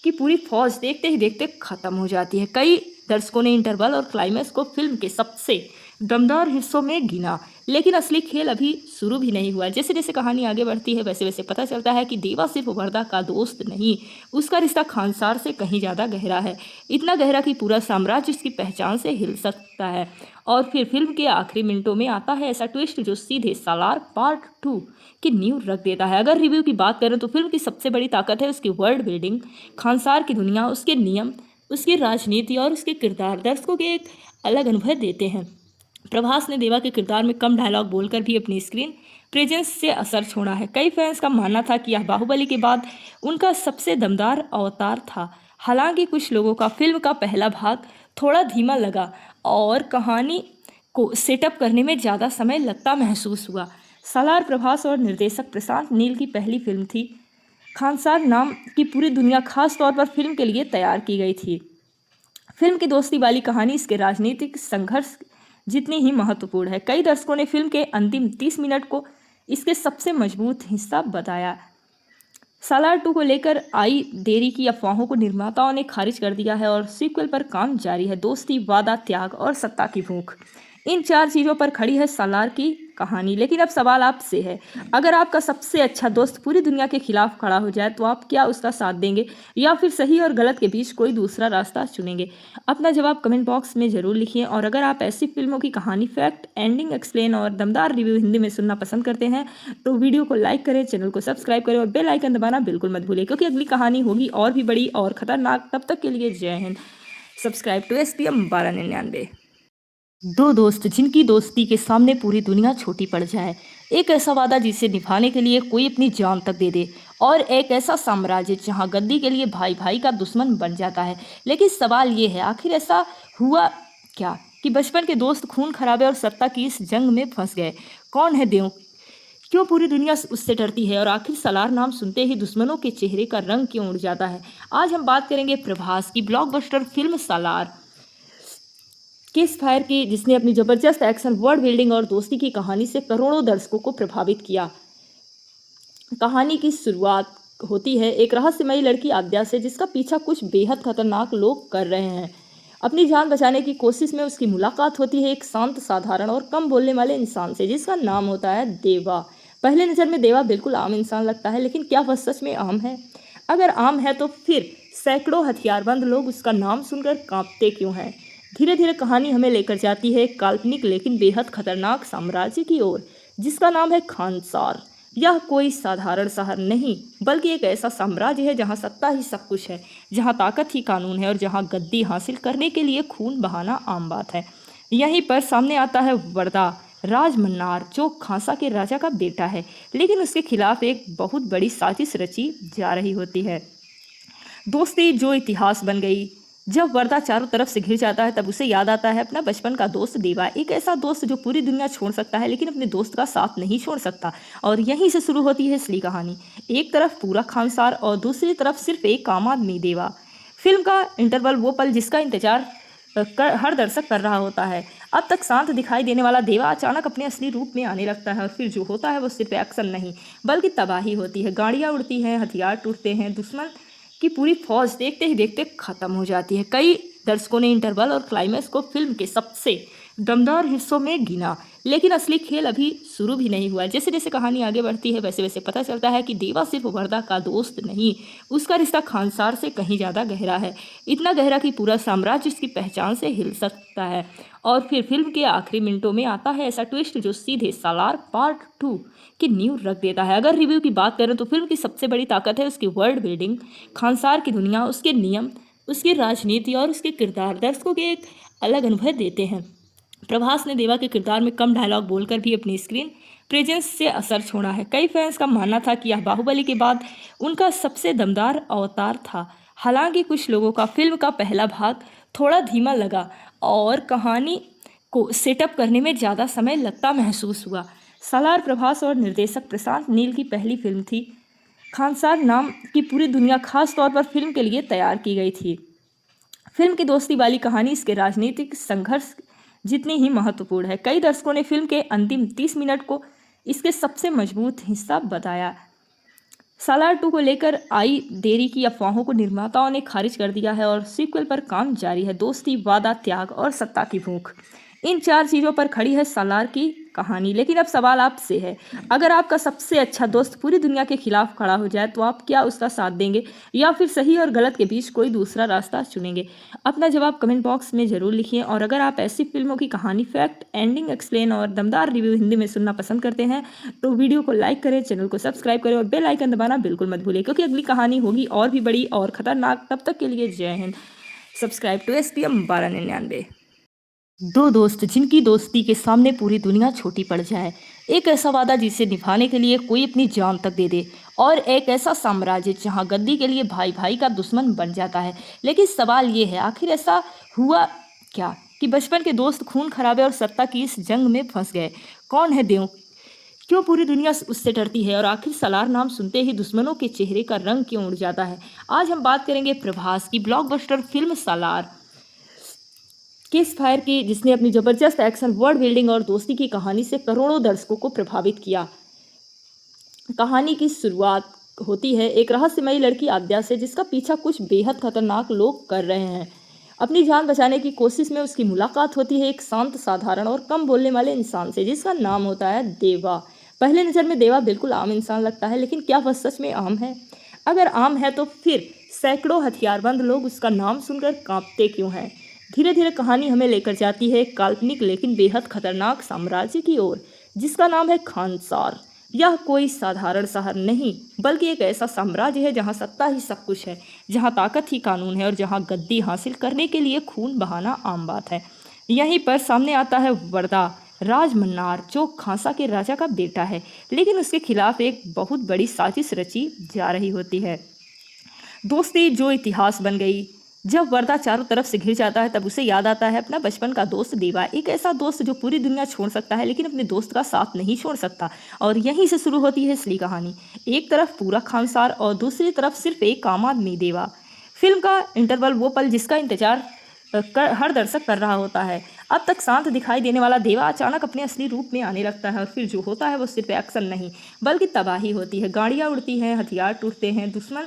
की पूरी फौज देखते ही देखते खत्म हो जाती है। कई दर्शकों ने इंटरवल और क्लाइमैक्स को फिल्म के सबसे दमदार हिस्सों में गिना, लेकिन असली खेल अभी शुरू भी नहीं हुआ। जैसे जैसे कहानी आगे बढ़ती है वैसे वैसे पता चलता है कि देवा सिर्फ वर्दा का दोस्त नहीं, उसका रिश्ता खानसार से कहीं ज़्यादा गहरा है, इतना गहरा कि पूरा साम्राज्य उसकी पहचान से हिल सकता है। और फिर फिल्म के आखिरी मिनटों में आता है ऐसा ट्विस्ट जो सीधे सालार पार्ट 2 की नींव रख देता है। अगर रिव्यू की बात करें तो फिल्म की सबसे बड़ी ताकत है उसकी वर्ल्ड बिल्डिंग, खानसार की दुनिया, उसके नियम, उसकी राजनीति और उसके किरदार दर्शकों के एक अलग अनुभव देते हैं। प्रभास ने देवा के किरदार में कम डायलॉग बोलकर भी अपनी स्क्रीन प्रेजेंस से असर छोड़ा है। कई फैंस का मानना था कि यह बाहुबली के बाद उनका सबसे दमदार अवतार था। हालांकि कुछ लोगों का फिल्म का पहला भाग थोड़ा धीमा लगा और कहानी को सेटअप करने में ज़्यादा समय लगता महसूस हुआ। सालार प्रभास और निर्देशक प्रशांत नील की पहली फिल्म थी। खानसार नाम की पूरी दुनिया खास तौर पर फिल्म के लिए तैयार की गई थी। फिल्म की दोस्ती वाली कहानी इसके राजनीतिक संघर्ष जितनी ही महत्वपूर्ण है। कई दर्शकों ने फिल्म के अंतिम 30 मिनट को इसके सबसे मजबूत हिस्सा बताया। सालार 2 को लेकर आई देरी की अफवाहों को निर्माताओं ने खारिज कर दिया है और सीक्वल पर काम जारी है। दोस्ती, वादा, त्याग और सत्ता की भूख, इन 4 चीज़ों पर खड़ी है सालार की कहानी। लेकिन अब सवाल आपसे है, अगर आपका सबसे अच्छा दोस्त पूरी दुनिया के खिलाफ खड़ा हो जाए तो आप क्या उसका साथ देंगे या फिर सही और गलत के बीच कोई दूसरा रास्ता चुनेंगे? अपना जवाब कमेंट बॉक्स में ज़रूर लिखिए। और अगर आप ऐसी फिल्मों की कहानी, फैक्ट, एंडिंग, एक्सप्लेन और दमदार रिव्यू हिंदी में सुनना पसंद करते हैं तो वीडियो को लाइक करें, चैनल को सब्सक्राइब करें और बेल आइकन दबाना बिल्कुल मत भूलें, क्योंकि अगली कहानी होगी और भी बड़ी और खतरनाक। तब तक के लिए जय हिंद। Subscribe to STM 1299। दो दोस्त जिनकी दोस्ती के सामने पूरी दुनिया छोटी पड़ जाए, एक ऐसा वादा जिसे निभाने के लिए कोई अपनी जान तक दे दे, और एक ऐसा साम्राज्य जहां गद्दी के लिए भाई भाई का दुश्मन बन जाता है। लेकिन सवाल ये है, आखिर ऐसा हुआ क्या कि बचपन के दोस्त खून खराबे और सत्ता की इस जंग में फंस गए? कौन है देव? क्यों पूरी दुनिया उससे डरती है? और आखिर सालार नाम सुनते ही दुश्मनों के चेहरे का रंग क्यों उड़ जाता है? आज हम बात करेंगे प्रभास की ब्लॉकबस्टर फिल्म सालार किस फायर की, जिसने अपनी जबरदस्त एक्शन, वर्ल्ड बिल्डिंग और दोस्ती की कहानी से करोड़ों दर्शकों को प्रभावित किया। कहानी की शुरुआत होती है एक रहस्यमयी लड़की आद्या से, जिसका पीछा कुछ बेहद खतरनाक लोग कर रहे हैं। अपनी जान बचाने की कोशिश में उसकी मुलाकात होती है एक शांत, साधारण और कम बोलने वाले इंसान से, जिसका नाम होता है देवा। पहले नज़र में देवा बिल्कुल आम इंसान लगता है, लेकिन क्या वह सच में आम है? अगर आम है तो फिर सैकड़ों हथियारबंद लोग उसका नाम सुनकर कांपते क्यों हैं? धीरे धीरे कहानी हमें लेकर जाती है एक काल्पनिक लेकिन बेहद खतरनाक साम्राज्य की ओर, जिसका नाम है खानसार। यह कोई साधारण शहर नहीं, बल्कि एक ऐसा साम्राज्य है जहां सत्ता ही सब कुछ है, जहां ताकत ही कानून है और जहां गद्दी हासिल करने के लिए खून बहाना आम बात है। यहीं पर सामने आता है वर्दा राज मन्नार, जो खांसा के राजा का बेटा है, लेकिन उसके खिलाफ एक बहुत बड़ी साजिश रची जा रही होती है। दोस्ती जो इतिहास बन गई। जब वर्दा चारों तरफ से घिर जाता है तब उसे याद आता है अपना बचपन का दोस्त देवा, एक ऐसा दोस्त जो पूरी दुनिया छोड़ सकता है लेकिन अपने दोस्त का साथ नहीं छोड़ सकता। और यहीं से शुरू होती है असली कहानी। एक तरफ पूरा खानसार और दूसरी तरफ सिर्फ एक आम आदमी देवा। फिल्म का इंटरवल वो पल जिसका इंतजार हर दर्शक कर रहा होता है। अब तक शांत दिखाई देने वाला देवा अचानक अपने असली रूप में आने लगता है और फिर जो होता है वो सिर्फ एक्शन नहीं बल्कि तबाही होती है। गाड़ियाँ उड़ती हैं, हथियार टूटते हैं, दुश्मन की पूरी फौज देखते ही देखते खत्म हो जाती है। कई दर्शकों ने इंटरवल और क्लाइमैक्स को फिल्म के सबसे दमदार हिस्सों में गिना, लेकिन असली खेल अभी शुरू भी नहीं हुआ। जैसे जैसे कहानी आगे बढ़ती है वैसे वैसे पता चलता है कि देवा सिर्फ वर्दा का दोस्त नहीं, उसका रिश्ता खानसार से कहीं ज़्यादा गहरा है, इतना गहरा कि पूरा साम्राज्य उसकी पहचान से हिल सकता है। और फिर फिल्म के आखिरी मिनटों में आता है ऐसा ट्विस्ट जो सीधे सालार पार्ट 2 की नींव रख देता है। अगर रिव्यू की बात करें तो फिल्म की सबसे बड़ी ताकत है उसकी वर्ल्ड बिल्डिंग, खानसार की दुनिया, उसके नियम, उसकी राजनीति और उसके किरदार दर्शकों के एक अलग अनुभव देते हैं। प्रभास ने देवा के किरदार में कम डायलॉग बोलकर भी अपनी स्क्रीन प्रेजेंस से असर छोड़ा है। कई फैंस का मानना था कि यह बाहुबली के बाद उनका सबसे दमदार अवतार था। हालांकि कुछ लोगों का फिल्म का पहला भाग थोड़ा धीमा लगा और कहानी को सेटअप करने में ज़्यादा समय लगता महसूस हुआ। सालार प्रभास और निर्देशक प्रशांत नील की पहली फिल्म थी। खानसार नाम की पूरी दुनिया खास तौर पर फिल्म के लिए तैयार की गई थी। फिल्म की दोस्ती वाली कहानी इसके राजनीतिक संघर्ष जितनी ही महत्वपूर्ण है। कई दर्शकों ने फिल्म के अंतिम 30 मिनट को इसके सबसे मजबूत हिस्सा बताया। सालार 2 को लेकर आई देरी की अफवाहों को निर्माताओं ने खारिज कर दिया है और सीक्वल पर काम जारी है। दोस्ती, वादा, त्याग और सत्ता की भूख, इन 4 चीज़ों पर खड़ी है सालार की कहानी। लेकिन अब सवाल आपसे है, अगर आपका सबसे अच्छा दोस्त पूरी दुनिया के खिलाफ खड़ा हो जाए तो आप क्या उसका साथ देंगे या फिर सही और गलत के बीच कोई दूसरा रास्ता चुनेंगे? अपना जवाब कमेंट बॉक्स में ज़रूर लिखिए। और अगर आप ऐसी फिल्मों की कहानी, फैक्ट, एंडिंग, एक्सप्लेन और दमदार रिव्यू हिंदी में सुनना पसंद करते हैं तो वीडियो को लाइक करें, चैनल को सब्सक्राइब करें और बेल आइकन दबाना बिल्कुल मत भूलें, क्योंकि अगली कहानी होगी और भी बड़ी और खतरनाक। तब तक के लिए जय हिंद। Subscribe to STM 1299। दो दोस्त जिनकी दोस्ती के सामने पूरी दुनिया छोटी पड़ जाए, एक ऐसा वादा जिसे निभाने के लिए कोई अपनी जान तक दे दे, और एक ऐसा साम्राज्य जहां गद्दी के लिए भाई भाई का दुश्मन बन जाता है। लेकिन सवाल ये है, आखिर ऐसा हुआ क्या कि बचपन के दोस्त खून खराबे और सत्ता की इस जंग में फंस गए? कौन है देव? क्यों पूरी दुनिया उससे डरती है? और आखिर सालार नाम सुनते ही दुश्मनों के चेहरे का रंग क्यों उड़ जाता है? आज हम बात करेंगे प्रभास की ब्लॉकबस्टर फिल्म सालार किस फायर की, जिसने अपनी जबरदस्त एक्शन, वर्ल्ड बिल्डिंग और दोस्ती की कहानी से करोड़ों दर्शकों को प्रभावित किया। कहानी की शुरुआत होती है एक रहस्यमयी लड़की आद्या से, जिसका पीछा कुछ बेहद खतरनाक लोग कर रहे हैं। अपनी जान बचाने की कोशिश में उसकी मुलाकात होती है एक शांत, साधारण और कम बोलने वाले इंसान से, जिसका नाम होता है देवा। पहले नज़र में देवा बिल्कुल आम इंसान लगता है, लेकिन क्या वह सच में आम है? अगर आम है तो फिर सैकड़ों हथियारबंद लोग उसका नाम सुनकर कांपते क्यों हैं? धीरे धीरे कहानी हमें लेकर जाती है एक काल्पनिक लेकिन बेहद खतरनाक साम्राज्य की ओर, जिसका नाम है खानसार। यह कोई साधारण शहर नहीं, बल्कि एक ऐसा साम्राज्य है जहां सत्ता ही सब कुछ है, जहां ताकत ही कानून है और जहां गद्दी हासिल करने के लिए खून बहाना आम बात है। यहीं पर सामने आता है वर्दा राज मन्नार, जो खांसा के राजा का बेटा है, लेकिन उसके खिलाफ एक बहुत बड़ी साजिश रची जा रही होती है। दोस्ती जो इतिहास बन गई। जब वर्दा चारों तरफ से घिर जाता है तब उसे याद आता है अपना बचपन का दोस्त देवा, एक ऐसा दोस्त जो पूरी दुनिया छोड़ सकता है लेकिन अपने दोस्त का साथ नहीं छोड़ सकता। और यहीं से शुरू होती है असली कहानी। एक तरफ पूरा खानसार और दूसरी तरफ सिर्फ एक आम आदमी देवा। फिल्म का इंटरवल वो पल जिसका इंतजार हर दर्शक कर रहा होता है। अब तक शांत दिखाई देने वाला देवा अचानक अपने असली रूप में आने लगता है और फिर जो होता है वो सिर्फ एक्शन नहीं बल्कि तबाही होती है। गाड़ियाँ उड़ती हैं, हथियार टूटते हैं, दुश्मन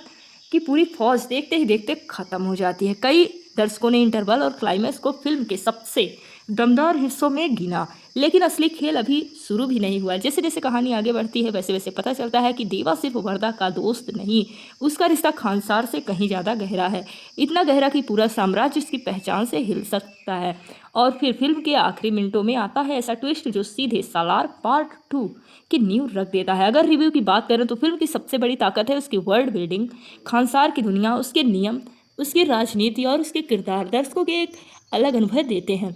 की पूरी फौज देखते ही देखते खत्म हो जाती है। कई दर्शकों ने इंटरवल और क्लाइमैक्स को फिल्म के सबसे दमदार हिस्सों में गिना, लेकिन असली खेल अभी शुरू भी नहीं हुआ। जैसे जैसे कहानी आगे बढ़ती है वैसे वैसे पता चलता है कि देवा सिर्फ वर्दा का दोस्त नहीं, उसका रिश्ता खानसार से कहीं ज़्यादा गहरा है, इतना गहरा कि पूरा साम्राज्य उसकी पहचान से हिल सकता है। और फिर फिल्म के आखिरी मिनटों में आता है ऐसा ट्विस्ट जो सीधे सालार पार्ट 2 की नींव रख देता है। अगर रिव्यू की बात करें तो फिल्म की सबसे बड़ी ताकत है उसकी वर्ल्ड बिल्डिंग। खानसार की दुनिया, उसके नियम, उसकी राजनीति और उसके किरदार दर्शकों के एक अलग अनुभव देते हैं।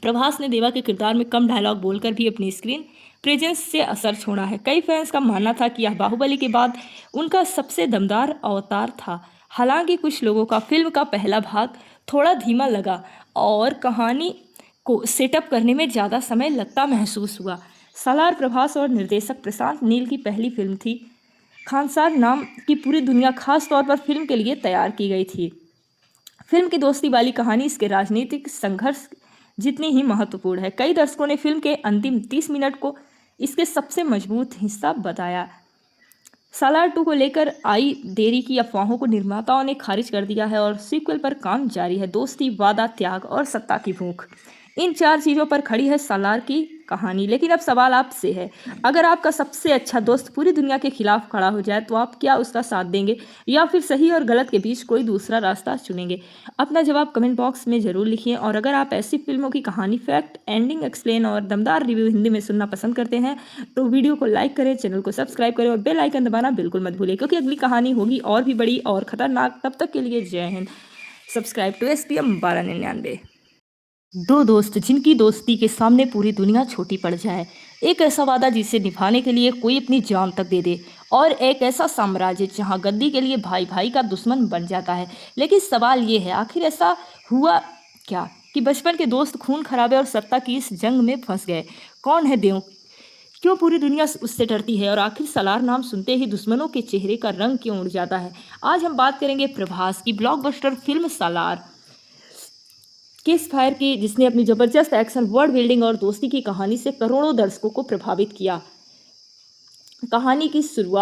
प्रभास ने देवा के किरदार में कम डायलॉग बोलकर भी अपनी स्क्रीन प्रेजेंस से असर छोड़ा है। कई फैंस का मानना था कि यह बाहुबली के बाद उनका सबसे दमदार अवतार था। हालांकि कुछ लोगों का फिल्म का पहला भाग थोड़ा धीमा लगा और कहानी को सेटअप करने में ज़्यादा समय लगता महसूस हुआ। सालार प्रभास और निर्देशक प्रशांत नील की पहली फिल्म थी। खानसार नाम की पूरी दुनिया खास तौर पर फिल्म के लिए तैयार की गई थी। फिल्म की दोस्ती वाली कहानी इसके राजनीतिक संघर्ष जितनी ही महत्वपूर्ण है। कई दर्शकों ने फिल्म के अंतिम 30 मिनट को इसके सबसे मजबूत हिस्सा बताया। सालार 2 को लेकर आई देरी की अफवाहों को निर्माताओं ने खारिज कर दिया है और सीक्वल पर काम जारी है। दोस्ती, वादा, त्याग और सत्ता की भूख, इन 4 चीज़ों पर खड़ी है सालार की कहानी। लेकिन अब सवाल आपसे है, अगर आपका सबसे अच्छा दोस्त पूरी दुनिया के खिलाफ खड़ा हो जाए तो आप क्या उसका साथ देंगे या फिर सही और गलत के बीच कोई दूसरा रास्ता चुनेंगे? अपना जवाब कमेंट बॉक्स में ज़रूर लिखिए। और अगर आप ऐसी फिल्मों की कहानी, फैक्ट, एंडिंग, एक्सप्लेन और दमदार रिव्यू हिंदी में सुनना पसंद करते हैं तो वीडियो को लाइक करें, चैनल को सब्सक्राइब करें और बेल आइकन दबाना बिल्कुल मत भूलें, क्योंकि अगली कहानी होगी और भी बड़ी और खतरनाक। तब तक के लिए जय हिंद। Subscribe to STM 1299। दो दोस्त जिनकी दोस्ती के सामने पूरी दुनिया छोटी पड़ जाए, एक ऐसा वादा जिसे निभाने के लिए कोई अपनी जान तक दे दे, और एक ऐसा साम्राज्य जहां गद्दी के लिए भाई भाई का दुश्मन बन जाता है। लेकिन सवाल ये है, आखिर ऐसा हुआ क्या कि बचपन के दोस्त खून खराबे और सत्ता की इस जंग में फंस गए? कौन है देव? क्यों पूरी दुनिया उससे डरती है? और आखिर सलार नाम सुनते ही दुश्मनों के चेहरे का रंग क्यों उड़ जाता है? आज हम बात करेंगे प्रभास की ब्लॉकबस्टर फिल्म सालार किस फायर की, जिसने अपनी जबरदस्त एक्शन, वर्ल्ड बिल्डिंग और दोस्ती की कहानी से करोड़ों दर्शकों को प्रभावित किया। कहानी की शुरुआत